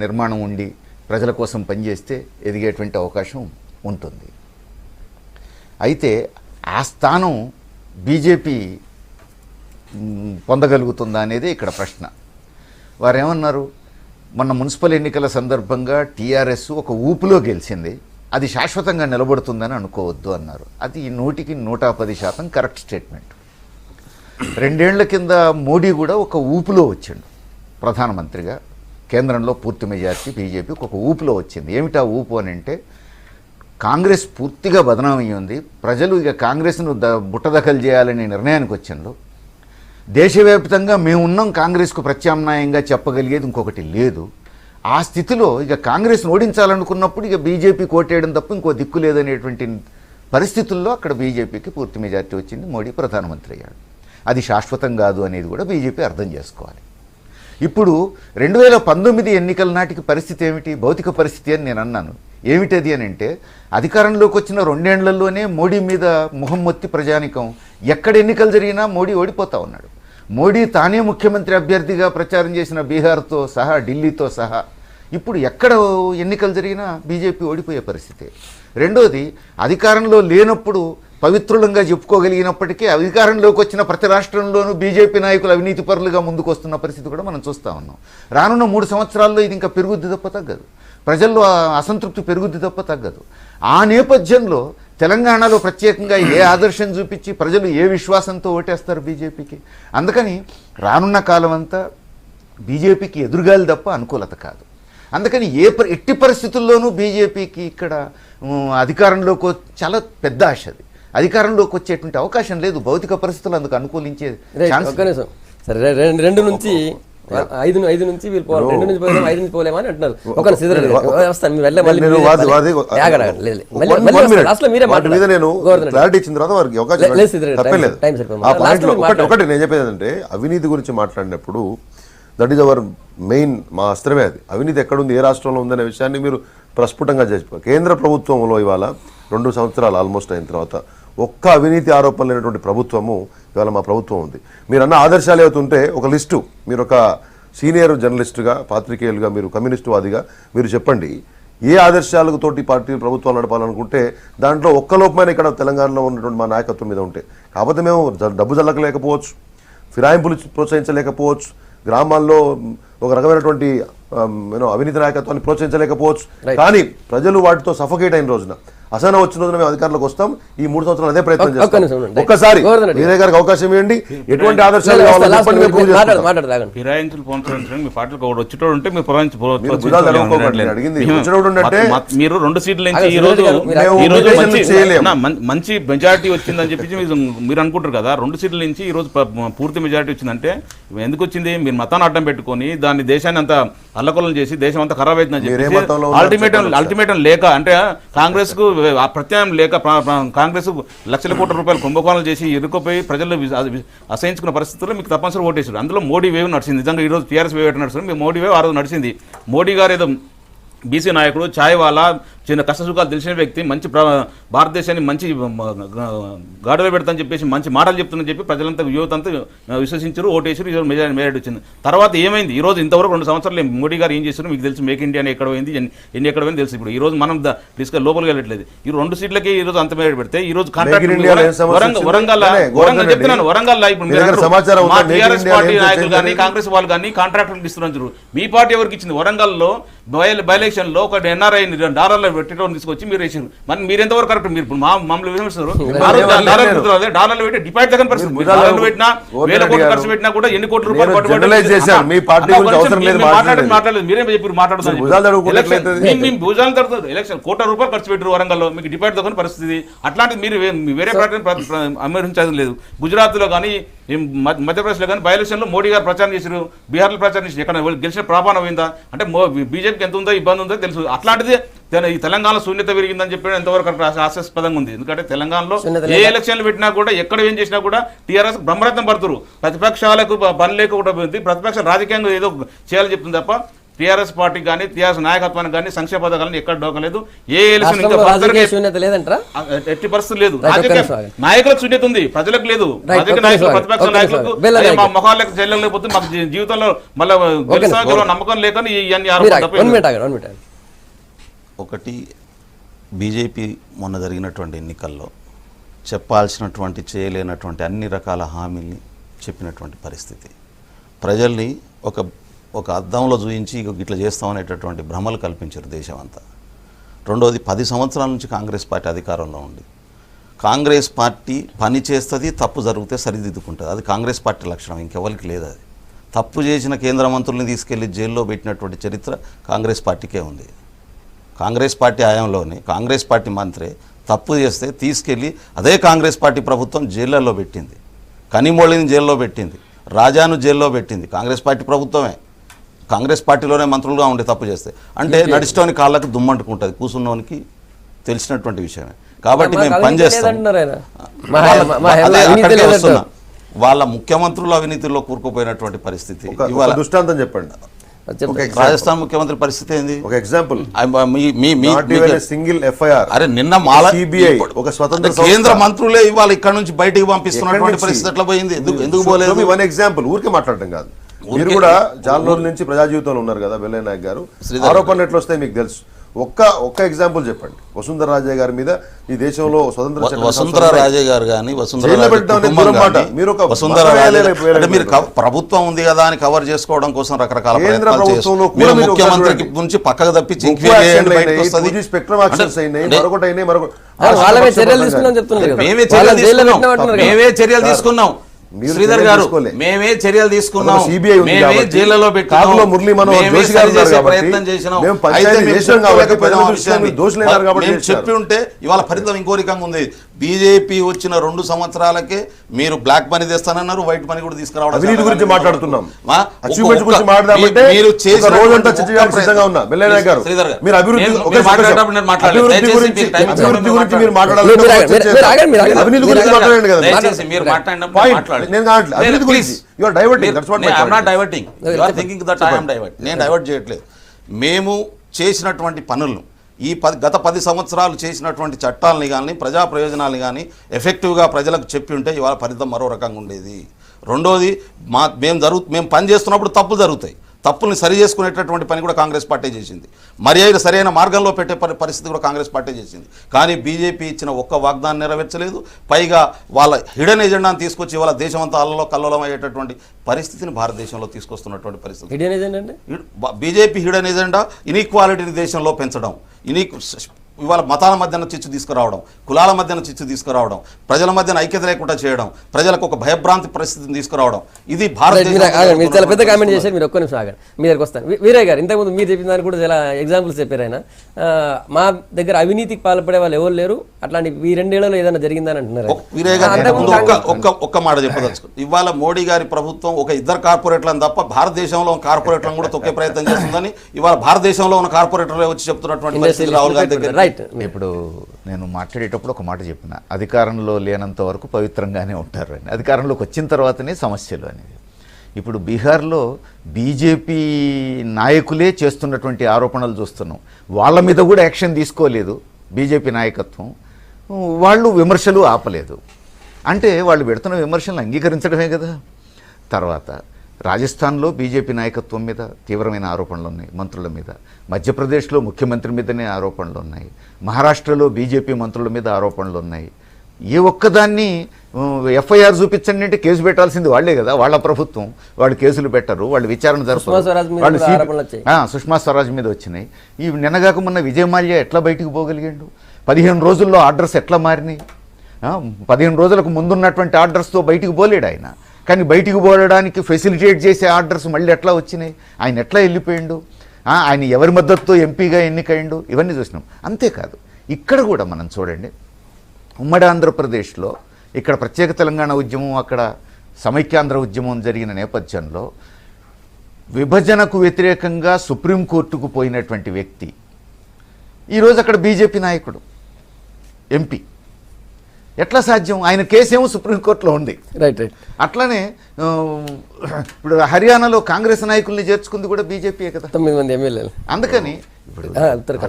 నిర్మాణం ఉండి ప్రజల కోసం పనిచేస్తే ఎదిగేటువంటి అవకాశం ఉంటుంది. అయితే ఆ స్థానం బీజేపీ పొందగలుగుతుందా అనేది ఇక్కడ ప్రశ్న. వారు ఏమన్నారు, మొన్న మున్సిపల్ ఎన్నికల సందర్భంగా టీఆర్ఎస్ ఒక ఊపులో గెలిచింది, అది శాశ్వతంగా నిలబడుతుందని అనుకోవద్దు అన్నారు. అది 100% కరెక్ట్ స్టేట్మెంట్. 2 ఏళ్ల కింద మోడీ కూడా ఒక ఊపులో వచ్చిండు ప్రధానమంత్రిగా, కేంద్రంలో పూర్తి మెజార్టీ బీజేపీకి ఒక ఊపులో వచ్చింది. ఏమిటా ఊపు అని అంటే కాంగ్రెస్ పూర్తిగా బదనామయ్యి ఉంది, ప్రజలు ఇక కాంగ్రెస్ను బుట్టదఖలు చేయాలనే నిర్ణయానికి వచ్చిండ్రు. దేశవ్యాప్తంగా మేమున్నాం, కాంగ్రెస్కు ప్రత్యామ్నాయంగా చెప్పగలిగేది ఇంకొకటి లేదు. ఆ స్థితిలో ఇక కాంగ్రెస్ను ఓడించాలనుకున్నప్పుడు ఇక బీజేపీ కోటేయడం తప్ప ఇంకో దిక్కు లేదనేటువంటి పరిస్థితుల్లో అక్కడ బీజేపీకి పూర్తి మెజార్టీ వచ్చింది, మోడీ ప్రధానమంత్రి అయ్యాడు. అది శాశ్వతం కాదు అనేది కూడా బీజేపీ అర్థం చేసుకోవాలి. ఇప్పుడు 2019 ఎన్నికల నాటికి పరిస్థితి ఏమిటి, భౌతిక పరిస్థితి అని నేను అన్నాను. ఏమిటది అని అంటే అధికారంలోకి వచ్చిన 2 ఏళ్లలోనే మోడీ మీద మొహం మొత్తి ప్రజానికం ఎక్కడ ఎన్నికలు జరిగినా మోడీ ఓడిపోతా ఉన్నాడు. మోడీ తానే ముఖ్యమంత్రి అభ్యర్థిగా ప్రచారం చేసిన బీహార్తో సహా ఢిల్లీతో సహా ఇప్పుడు ఎక్కడ ఎన్నికలు జరిగినా బీజేపీ ఓడిపోయే పరిస్థితి. రెండోది, అధికారంలో లేనప్పుడు పవిత్రులంగా చెప్పుకోగలిగినప్పటికీ అధికారంలోకి వచ్చిన ప్రతి రాష్ట్రంలోనూ బీజేపీ నాయకులు అవినీతి పరులుగా ముందుకు వస్తున్న పరిస్థితి కూడా మనం చూస్తూ ఉన్నాం. రానున్న 3 సంవత్సరాల్లో ఇది ఇంకా పెరుగుద్ది తప్ప తగ్గదు. ప్రజల్లో అసంతృప్తి పెరుగుద్ది తప్ప తగ్గదు. ఆ నేపథ్యంలో తెలంగాణలో ప్రత్యేకంగా ఏ ఆదర్శం చూపించి ప్రజలు ఏ విశ్వాసంతో ఓటేస్తారు బీజేపీకి? అందుకని రానున్న కాలం అంతా బీజేపీకి ఎదురుగాలి తప్ప అనుకూలత కాదు. అందుకని ఎట్టి పరిస్థితుల్లోనూ బీజేపీకి ఇక్కడ అధికారంలోకి చాలా పెద్ద ఆశ. అది అధికారంలోకి వచ్చేటువంటి అవకాశం లేదు. భౌతిక పరిస్థితులు అందుకు అనుకూలించే ఛాన్స్. సరే, 2 నుంచి 5 నుంచి వీళ్ళు పోవాలి, 2 నుంచి పోలేమా, 5 నుంచి పోలేమా అని అంటున్నారు. ఒక ఒకటి నేను చెప్పేది ఏంటంటే, అవినీతి గురించి మాట్లాడినప్పుడు దట్ ఈజ్ అవర్ మెయిన్, మా అస్త్రమే అది. అవినీతి ఎక్కడుంది, ఏ రాష్ట్రంలో ఉందనే విషయాన్ని మీరు ప్రస్ఫుటంగా చేసుకోవాలి. కేంద్ర ప్రభుత్వంలో ఇవాళ 2 సంవత్సరాలు ఆల్మోస్ట్ అయిన తర్వాత ఒక్క అవినీతి ఆరోపణ లేనటువంటి ప్రభుత్వము ఇవాళ మా ప్రభుత్వం ఉంది. మీరు అన్న ఆదర్శాలు ఏవైతుంటే ఒక లిస్టు, మీరు ఒక సీనియర్ జర్నలిస్టుగా, పాత్రికేయులుగా, మీరు కమ్యూనిస్టు వాదిగా మీరు చెప్పండి, ఏ ఆదర్శాలకు తోటి పార్టీ ప్రభుత్వాలు నడపాలనుకుంటే దాంట్లో ఒక్క లోపమైన ఇక్కడ తెలంగాణలో ఉన్నటువంటి మా నాయకత్వం మీద ఉంటే. కాకపోతే మేము డబ్బు జల్లకలేకపోవచ్చు, ఫిరాయింపులు ప్రోత్సహించలేకపోవచ్చు, గ్రామాల్లో ఒక రకమైనటువంటి అవినీతి నాయకత్వాన్ని ప్రోత్సహించలేకపోవచ్చు. కానీ ప్రజలు వాటితో సఫోకేట్ అయిన రోజున, అసహనం వచ్చిన రోజున మేము అధికారంలోకి వస్తాం. ఈ 3 సంవత్సరాలు అదే ప్రయత్నం చేస్తాం. ఒక్కసారి వీరయ్య గారికి అవకాశం ఇవ్వండి. ఎటువంటి ఆదర్శాలు ఫిరాయించులు ప్రోత్సహించడానికి మీ పార్టీకి ఒకటి వచ్చేటోడు ఉంటే మీరు మీరు 2 సీట్ల నుంచి ఈ రోజు మంచి మెజారిటీ వచ్చిందని చెప్పి మీరు అనుకుంటారు కదా. 2 సీట్ల నుంచి ఈ రోజు పూర్తి మెజారిటీ వచ్చిందంటే ఎందుకు వచ్చింది? మీరు మతాన్ని అడ్డం పెట్టుకొని దాన్ని దేశాన్ని అంతా అల్లకొల్లం చేసి దేశం అంతా ఖరాబ్ అవుతుందని చెప్పి అల్టిమేటం లేక, అంటే కాంగ్రెస్ కు ప్రత్యామ్నాయం లేక కాంగ్రెస్ లక్షల కోట్ల రూపాయలు కుంభకోణాలు చేసి ఇరుక్కుపోయి ప్రజలు అసహించుకున్న పరిస్థితుల్లో మీకు తప్పనిసరి ఓటేసారు. అందులో మోడీ వేవ్ నడిచింది. నిజంగా ఈరోజు టీఆర్ఎస్ వేవ్ నడుస్తుంది, మీ మోడీ వేవ్ ఆ రోజు నడిచింది. మోడీ గారు ఏదో బీసీ నాయకుడు, ఛాయ్ వాలా, చిన్న కష్ట సుఖాలు తెలిసిన వ్యక్తి, మంచి భారతదేశాన్ని మంచి గాడిలో పెడతాని చెప్పేసి మంచి మాటలు చెప్తుందని చెప్పి ప్రజలంతా, యువత అంతా విశ్వసించారు, ఓటేసారు. ఈరోజు మెజారిటీ వచ్చింది. తర్వాత ఏమైంది? ఈ రోజు ఇంతవరకు 2 సంవత్సరాలు మోడీ గారు ఏం చేశారు మీకు తెలుసు. మేక్ ఇండియా ఎక్కడ పోయింది, ఎన్ని ఎక్కడ పోయింది తెలుసు. ఇప్పుడు ఈ రోజు మనం డిస్కస్ లోపలికి వెళ్ళట్లేదు. ఈ 2 సీట్లకి ఈ రోజు అంత మెజారిటీ పెడితే ఈ రోజు వరంగల్ చెప్తున్నాను, వరంగల్ ఇప్పుడు టీఆర్ఎస్ పార్టీ నాయకులు కానీ కాంగ్రెస్ వాళ్ళు కానీ కాంట్రాక్టర్లు ఇస్తున్నారు. మీ పార్టీ ఎవరికి ఇచ్చింది? వరంగల్లో బై ఎలక్షన్ లో ఒక NRI డాలర్లో పెట్టడం తీసుకొచ్చి మీరు వేసారు. మరి మీరు ఎంతవరకు కరెక్ట్? మీరు మమ్మల్ని విమర్శిస్తారు. డాలర్లు పెట్టి డిపాజిట్ దగ్గర పరిస్థితి, డాలర్లు పెట్టినా 1000 కోట్లు ఖర్చు పెట్టినా కూడా ఎన్ని కోట్ల రూపాయలు మాట్లాడలేదు. మీరేం చెప్పారు? మాట్లాడుతున్నారు భుజాలు తడుతుంది. ఎలక్షన్ కోట్ల రూపాయలు ఖర్చు పెట్టారు వరంగల్లో, మీకు డిపాజిట్ దగ్గర పరిస్థితి. అట్లాంటిది మీరు వేరే పార్టీని అమర్చించడం లేదు. గుజరాత్ లో కానీ మధ్యప్రదేశ్లో కానీ బై ఎలక్షన్ లో మోడీ గారు ప్రచారం చేశారు, బీహార్లో ప్రచారం చేసి ఎక్కడ గెలిచిన ప్రాపానం అయిందా? అంటే బీజేపీకి ఎంత ఉందో ఇబ్బంది ఉందో తెలుసు. అట్లాంటిది ఈ తెలంగాణలో శూన్యత పెరిగిందని చెప్పి ఎంతవరకు హాస్యాస్పదంగా ఉంది. ఎందుకంటే తెలంగాణలో ఏ ఎలక్షన్లు పెట్టినా కూడా, ఎక్కడ ఏం చేసినా కూడా టీఆర్ఎస్ బ్రహ్మరత్నం పడుతున్నారు. ప్రతిపక్షాలకు పని లేకుండా పోయింది, ప్రతిపక్షాలు రాజకీయంగా ఏదో చేయాలని చెప్తుంది తప్ప టీఆర్ఎస్ పార్టీ కానీ టీఆర్ఎస్ నాయకత్వానికి కానీ సంక్షేమ పథకాలను ఎక్కడ డోకలేదు. ఏ ఎలక్షన్ ఎట్టి పరిస్థితి లేదు. నాయకులకు శూన్యత ఉంది, ప్రజలకు లేదు. రాజకీయ నాయకులు, ప్రతిపక్ష నాయకులకు మా మొహాలకు చెల్లలేకపోతే మాకు జీవితంలో మళ్ళీ నమ్మకం లేకని ఇవన్నీ ఆరోపణలు. ఒకటి, బీజేపీ మొన్న జరిగినటువంటి ఎన్నికల్లో చెప్పాల్సినటువంటి, చేయలేనటువంటి అన్ని రకాల హామీల్ని చెప్పినటువంటి పరిస్థితి. ప్రజల్ని ఒక అద్దంలో చూయించి ఇట్లా చేస్తామనేటటువంటి భ్రమలు కల్పించారు దేశం అంతా. రెండోది, 10 సంవత్సరాల నుంచి కాంగ్రెస్ పార్టీ అధికారంలో ఉంది. కాంగ్రెస్ పార్టీ పని చేస్తుంది, తప్పు జరిగితే సరిదిద్దుకుంటుంది. అది కాంగ్రెస్ పార్టీ లక్షణం, ఇంకెవరికి లేదు. అది తప్పు చేసిన కేంద్ర మంత్రుల్ని తీసుకెళ్లి జైల్లో పెట్టినటువంటి చరిత్ర కాంగ్రెస్ పార్టీకే ఉంది. కాంగ్రెస్ పార్టీ హయాంలోనే కాంగ్రెస్ పార్టీ మంత్రి తప్పు చేస్తే తీసుకెళ్ళి అదే కాంగ్రెస్ పార్టీ ప్రభుత్వం జైళ్ళల్లో పెట్టింది. కనిమొళిని జైల్లో పెట్టింది, రాజాను జైల్లో పెట్టింది కాంగ్రెస్ పార్టీ ప్రభుత్వమే. కాంగ్రెస్ పార్టీలోనే మంత్రులుగా ఉండే తప్పు చేస్తే అంటే నడిచేటోని కాళ్ళకు దుమ్మంటుకుంటుంది, కూర్చున్నోనికి తెలిసినటువంటి విషయమే. కాబట్టి మేము పనిచేస్తాం. వాళ్ళ ముఖ్యమంత్రులు అవినీతిలో కూరుకుపోయినటువంటి పరిస్థితి. దృష్టాంతం చెప్పండి. అది చెప్తాను. Okay. రాజస్థాన్ ముఖ్యమంత్రి పరిస్థితి ఏంది? ఒక ఎగ్జాంపుల్, మీ సింగిల్ ఎఫ్ఐఆర్. అరే నిన్న మాల సిబిఐ ఒక స్వతంత్ర కేంద్ర మంత్రులే ఇవాళ ఇక్కడ నుంచి బయటికి పంపిస్తున్నటువంటి పరిస్థితి ఎట్లా పోయింది? ఎందుకు పోలేదు? వన్ ఎగ్జాంపుల్, ఊరికే మాట్లాడటం కాదు. మీరు కూడా చాలా రోజుల నుంచి ప్రజా జీవితంలో ఉన్నారు కదా వెల్లయ్య నాయక్ గారు, ఆరోపణలు ఎట్లా వస్తాయి మీకు తెలుసు. ఒక్క ఎగ్జాంపుల్ చెప్పండి. వసుంధర రాజే గారి మీద ఈ దేశంలో స్వతంత్ర వసుంధర రాజే గారు కానీ మీరు ప్రభుత్వం ఉంది కదా అని కవర్ చేసుకోవడం కోసం రకరకాల ముఖ్యమంత్రికి నుంచి పక్కకు తప్పించి స్పెక్ట్రమ్ యాక్షన్స్ అయినాయి, మరొకటి అయినాయి, వాళ్ళమే చర్యలు తీసుకున్నాం చెప్తున్నారు. మేమే చర్యలు తీసుకున్నాం. శ్రీధర్ గారు, మేమే చర్యలు తీసుకున్నాం, మేమే జైల్లో ప్రయత్నం చేసినాం. చెప్పి ఉంటే ఇవాళ ఫలితం ఇంకో రకంగా ఉంది. బీజేపీ వచ్చిన 2 సంవత్సరాలకే మీరు బ్లాక్ మనీ తెస్తానన్నారు, వైట్ మనీ కూడా తీసుకురావడం. అవినీతి గురించి మాట్లాడుతున్నాం. మీరు చేసిన నేను డైవర్ట్ చేయట్లేదు. మేము చేసినటువంటి పనులను గత 10 సంవత్సరాలు చేసినటువంటి చట్టాలని కానీ ప్రజా ప్రయోజనాలు కానీ ఎఫెక్టివ్గా ప్రజలకు చెప్పి ఉంటే ఇవాళ ఫలితం మరో రకంగా ఉండేది. రెండోది, మేము పని చేస్తున్నప్పుడు తప్పులు జరుగుతాయి, తప్పుల్ని సరి చేసుకునేటటువంటి పని కూడా కాంగ్రెస్ పార్టీ చేసింది. మర్యాద సరైన మార్గంలో పెట్టే పరిస్థితి కూడా కాంగ్రెస్ పార్టీ చేసింది. కానీ బీజేపీ ఇచ్చిన ఒక్క వాగ్దానం నెరవేర్చలేదు. పైగా వాళ్ళ హిడెన్ ఎజెండాను తీసుకొచ్చి ఇవాళ దేశమంతా అల్లలో కల్లోలం అయ్యేటటువంటి పరిస్థితిని భారతదేశంలో తీసుకొస్తున్నటువంటి పరిస్థితి. హిడెన్ ఎజెండా అంటే బీజేపీ హిడెన్ ఎజెండా ఇన్ఈక్వాలిటీని దేశంలో పెంచడం, ఇవాళ మతాల మధ్యన చిచ్చు తీసుకురావడం, కులాల మధ్యన చిచ్చు తీసుకురావడం, ప్రజల మధ్యన ఐక్యత లేకుండా చేయడం, ప్రజలకు ఒక భయభ్రాంతి పరిస్థితిని తీసుకురావడం. ఇది మీరు చాలా పెద్ద కామెంట్ చేశారు. మీరు ఒక్క నిమిషం ఆగండి, మీ దగ్గరకు వస్తాను. వీరయ్య గారు, ఇంతకుముందు మీరు చెప్పిన దానికి కూడా చాలా ఎగ్జాంపుల్స్ చెప్పారు. ఆయన మా దగ్గర అవినీతికి పాల్పడే వాళ్ళు ఎవరు లేరు, అట్లాంటి ఈ 2 ఏళ్లలో ఏదైనా జరిగిందని అంటున్నారు. వీరయ్య గారు ఒక్క మాట చెప్పదలుచుకో. ఇవాళ మోడీ గారి ప్రభుత్వం ఒక 2 కార్పొరేట్లను తప్ప భారతదేశంలో ఉన్న కార్పొరేట్లను కూడా తొక్కే ప్రయత్నం చేస్తుందని ఇవాళ భారతదేశంలో ఉన్న కార్పొరేటర్లే వచ్చి చెప్తున్నటువంటి పరిస్థితి రాహుల్ గాంధీ దగ్గర. ఇప్పుడు నేను మాట్లాడేటప్పుడు ఒక మాట చెప్పిన, అధికారంలో లేనంత వరకు పవిత్రంగానే ఉంటారు అని, అధికారంలోకి వచ్చిన తర్వాతనే సమస్యలు అనేది. ఇప్పుడు బీహార్లో బీజేపీ నాయకులే చేస్తున్నటువంటి ఆరోపణలు చూస్తున్నాం. వాళ్ళ మీద కూడా యాక్షన్ తీసుకోలేదు బీజేపీ నాయకత్వం, వాళ్ళు విమర్శలు ఆపలేదు. అంటే వాళ్ళు పెడుతున్న విమర్శలను అంగీకరించడమే కదా. తర్వాత రాజస్థాన్లో బీజేపీ నాయకత్వం మీద తీవ్రమైన ఆరోపణలు ఉన్నాయి, మంత్రుల మీద. మధ్యప్రదేశ్లో ముఖ్యమంత్రి మీదనే ఆరోపణలు ఉన్నాయి. మహారాష్ట్రలో బీజేపీ మంత్రుల మీద ఆరోపణలు ఉన్నాయి. ఏ ఒక్కదాన్ని ఎఫ్ఐఆర్ చూపించండి అంటే కేసు పెట్టాల్సింది వాళ్లే కదా, వాళ్ళ ప్రభుత్వం. వాళ్ళు కేసులు పెట్టరు, వాళ్ళు విచారణ జరపరు. సుష్మా స్వరాజ్ మీద వచ్చినాయి. ఈ నిన్నగాక మొన్న విజయ్ మాల్యా ఎట్లా బయటికి పోగలిగాడు? 15 రోజుల్లో ఆర్డర్స్ ఎట్లా మారినాయి? 15 రోజులకు ముందున్నటువంటి ఆర్డర్స్తో బయటికి పోలేడు ఆయన. కానీ బయటికి పోవడానికి ఫెసిలిటేట్ చేసే ఆర్డర్స్ మళ్ళీ ఎట్లా వచ్చినాయి? ఆయన ఎట్లా వెళ్ళిపోయిండు? ఆయన ఎవరి మద్దతుతో ఎంపీగా ఎన్నికైండు? ఇవన్నీ చూసినాం. అంతేకాదు ఇక్కడ కూడా మనం చూడండి, ఉమ్మడి ఆంధ్రప్రదేశ్లో ఇక్కడ ప్రత్యేక తెలంగాణ ఉద్యమం, అక్కడ సమైక్యాంధ్ర ఉద్యమం జరిగిన నేపథ్యంలో విభజనకు వ్యతిరేకంగా సుప్రీంకోర్టుకు పోయినటువంటి వ్యక్తి ఈరోజు అక్కడ బీజేపీ నాయకుడు, ఎంపీ. ఎట్లా సాధ్యం? ఆయన కేసేమో సుప్రీంకోర్టులో ఉంది. రైట్. అట్లానే ఇప్పుడు హర్యానాలో కాంగ్రెస్ నాయకుల్ని చేర్చుకుంది కూడా బీజేపీయే కదా, 9 మంది ఎమ్మెల్యేలు. అందుకని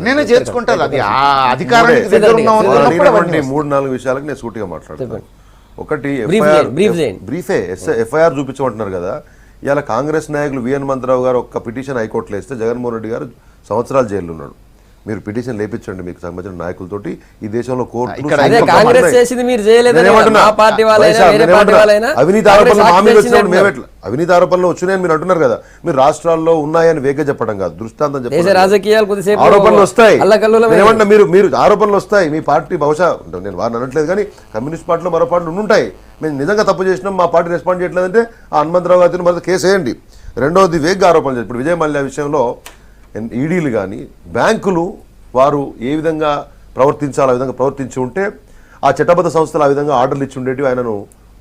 నేనే చేర్చుకుంటారు. అది ఆ అధికారానికి దగ్గర ఉన్న 3-4 విషయాలకు నేను సూటిగా మాట్లాడతాను. ఒకటి బ్రీఫే ఎఫ్ఐఆర్ చూపించమంటున్నారు కదా. ఇవాళ కాంగ్రెస్ నాయకులు విఎన్ మంత్రావు గారు ఒక్క పిటిషన్ హైకోర్టులో వేస్తే జగన్మోహన్ రెడ్డి గారు సంవత్సరాలు జైల్లో ఉన్నాడు. మీరు పిటిషన్ లేపించండి మీకు సంబంధించిన నాయకులతోటి. ఈ దేశంలో కోర్టు అవినీతి ఆరోపణలు వచ్చినాయని మీరు అంటున్నారు కదా. మీరు రాష్ట్రాల్లో ఉన్నాయని వేగ చెప్పడం కాదు, దృష్టాంతం చెప్పడం. ఆరోపణలు వస్తాయి, మీరు ఆరోపణలు వస్తాయి. మీ పార్టీ బహుశా, నేను వారిని అనట్లేదు కానీ కమ్యూనిస్ట్ పార్టీలో మరో పార్టీలు ఉంటాయి. మేము నిజంగా తప్పు చేసినాం, మా పార్టీ రెస్పాండ్ చేయట్లేదంటే ఆ హనుమంతరావు గారిని మరి కేసు వేయండి. రెండవది వేగ ఆరోపణలు. ఇప్పుడు విజయ్ మల్యా విషయంలో ఈడీలు కానీ బ్యాంకులు వారు ఏ విధంగా ప్రవర్తించాలో ఆ విధంగా ప్రవర్తించి ఉంటే ఆ చట్టబద్ధ సంస్థలు ఆ విధంగా ఆర్డర్లు ఇచ్చి ఉండేవి, ఆయనను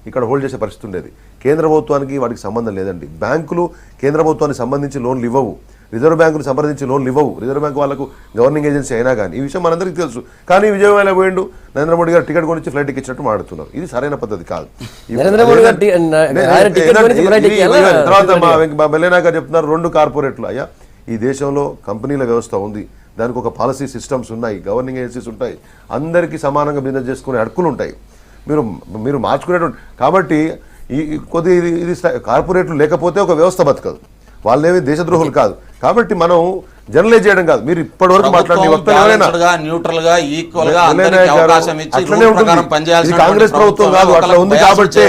ఇక్కడ హోల్డ్ చేసే పరిస్థితి ఉండేది. కేంద్ర ప్రభుత్వానికి వాటికి సంబంధం లేదండి. బ్యాంకులు కేంద్ర ప్రభుత్వానికి సంబంధించి లోన్లు ఇవ్వవు, రిజర్వ్ బ్యాంకుకు సంబంధించి లోన్లు ఇవ్వవు. రిజర్వ్ బ్యాంక్ వాళ్ళకు గవర్నింగ్ ఏజెన్సీ అయినా కానీ ఈ విషయం మనందరికీ తెలుసు. కానీ విజయవాడ పోయిండు, నరేంద్ర మోడీ గారు టికెట్ కొనిచ్చి ఫ్లైట్ ఎక్కించినట్టు మాట్లాడుతున్నారు. ఇది సరైన పద్ధతి కాదు. నరేంద్ర మోడీ గారు ఆయన టికెట్ కొనిచ్చి ఫ్లైట్ ఎక్కియాలా? తర్వాత మా బెల్లెనా గారు చెప్తున్నారు 2 కార్పొరేట్లు. అయ్యా, ఈ దేశంలో కంపెనీల వ్యవస్థ ఉంది, దానికి ఒక పాలసీ సిస్టమ్స్ ఉన్నాయి, గవర్నింగ్ ఏజెన్సీస్ ఉంటాయి, అందరికీ సమానంగా బిజినెస్ చేసుకునే హక్కులు ఉంటాయి. మీరు మార్చుకునేటువంటి కాబట్టి కొద్ది ఇది కార్పొరేట్లు లేకపోతే ఒక వ్యవస్థ బతకదు. వాళ్ళేమి దేశద్రోహులు కాదు. కాబట్టి మనం జనరలైజ్ చేయడం కాదు. మీరు ఇప్పటివరకు మాట్లాడిన వక్తలు ఎవరైనా న్యూట్రల్ గా ఈక్వల్ గా వెల్లెనా అందరికీ గారు అవకాశం ఇచ్చి అట్లనే రూల్ ఉంటుంది. ప్రకారం పనిచేయాల్సిన ఇది కాంగ్రెస్ ప్రభుత్వం కాదు, అట్లా ఉంది. కాబట్టి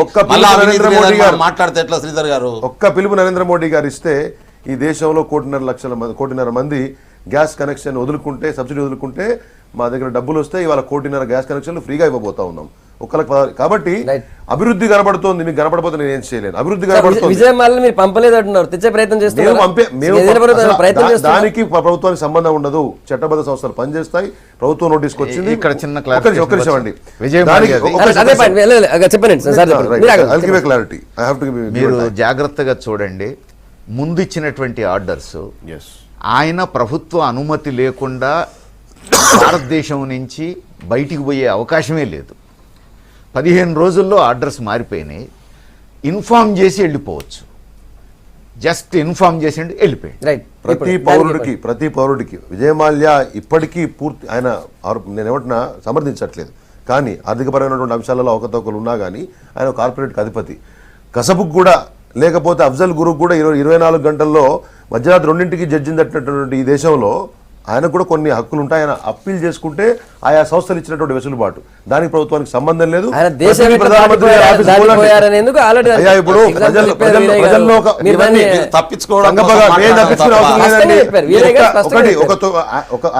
ఒక్క పిలుపు నరేంద్ర మోడీ గారు మాట్లాడితే ఎట్లా శ్రీధర్ గారు? ఒక్క పిలుపు నరేంద్ర మోడీ గారు ఇస్తే ఈ దేశంలో 1.5 మంది గ్యాస్ కనెక్షన్ వదులుకుంటే, సబ్సిడీ వదులుకుంటే మా దగ్గర డబ్బులు వస్తే ఇవాళ 1.5 గ్యాస్ కనెక్షన్లు ఫ్రీగా ఇవ్వబోతా ఉన్నాం ఒక్కరికి. కాబట్టి అభివృద్ధి కనబడుతోంది. మీకు కనబడపోతే నేను ఏం చేయలేను. అభివృద్ధి కనబడుతుంది. విజయమాలను మీరు పంపలేదు అంటున్నారు, తెచ్చే ప్రయత్నం చేస్తున్నారు. దానికి ప్రభుత్వానికి సంబంధం ఉండదు. చట్టబద్ధ సంస్థలు పనిచేస్తాయి. ప్రభుత్వం నోటీస్కి వచ్చింది. ఇక్కడ చిన్న ఒక్క నిమిషం అండి. మీరు జాగ్రత్తగా చూడండి. ముందు ఇచ్చినటువంటి ఆర్డర్స్ ఆయన ప్రభుత్వ అనుమతి లేకుండా భారతదేశం నుంచి బయటికి పోయే అవకాశమే లేదు. 15 రోజుల్లో ఆర్డర్స్ మారిపోయినాయి. ఇన్ఫార్మ్ చేసి వెళ్ళిపోవచ్చు. జస్ట్ ఇన్ఫార్మ్ చేసి వెళ్ళిపోయింది. ప్రతి పౌరుడికి విజయమాల్య ఇప్పటికీ పూర్తి ఆయన నేను ఏమంటున్నా సమర్థించట్లేదు, కానీ ఆర్థికపరమైనటువంటి అంశాలలో అవకతవకలు ఉన్నా కానీ ఆయన కార్పొరేట్కి అధిపతి. కసబుకు కూడా లేకపోతే అఫ్జల్ గురుకు కూడా 24 గంటల్లో మధ్యరాత్రి 2ంటికి జడ్జిని తట్టినటువంటి ఈ దేశంలో ఆయనకు కూడా కొన్ని హక్కులు ఉంటాయి. ఆయన అప్పీల్ చేసుకుంటే ఆయా సంస్థలు ఇచ్చినటువంటి వెసులుబాటు, దానికి ప్రభుత్వానికి సంబంధం లేదు.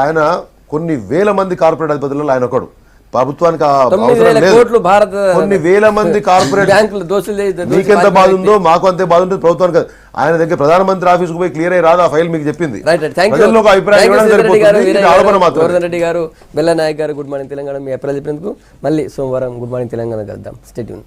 ఆయన కొన్ని వేల మంది కార్పొరేట్ అధిపతులలో ఆయన ఒకడు. ప్రభుత్వానికి కొన్ని వేల మంది కార్పొరేట్ మీకెంత బాధ ఉందో మాకు అంతే బాధ ఉంటుంది ప్రభుత్వానికి. ఆయన దగ్గర ప్రధానమంత్రి ఆఫీస్కి పోయి క్లియర్ అయ్యి రాదు ఆ ఫైల్ మీకు చెప్పింది. రెడ్డి గారు, బెల్ల నాయక్ గారు, గుడ్ మార్నింగ్ తెలంగాణ. మీ అభిప్రాయాలు చెప్పినందుకు మళ్ళీ సోమవారం గుడ్ మార్నింగ్ తెలంగాణ కలుద్దాం. Stay tune.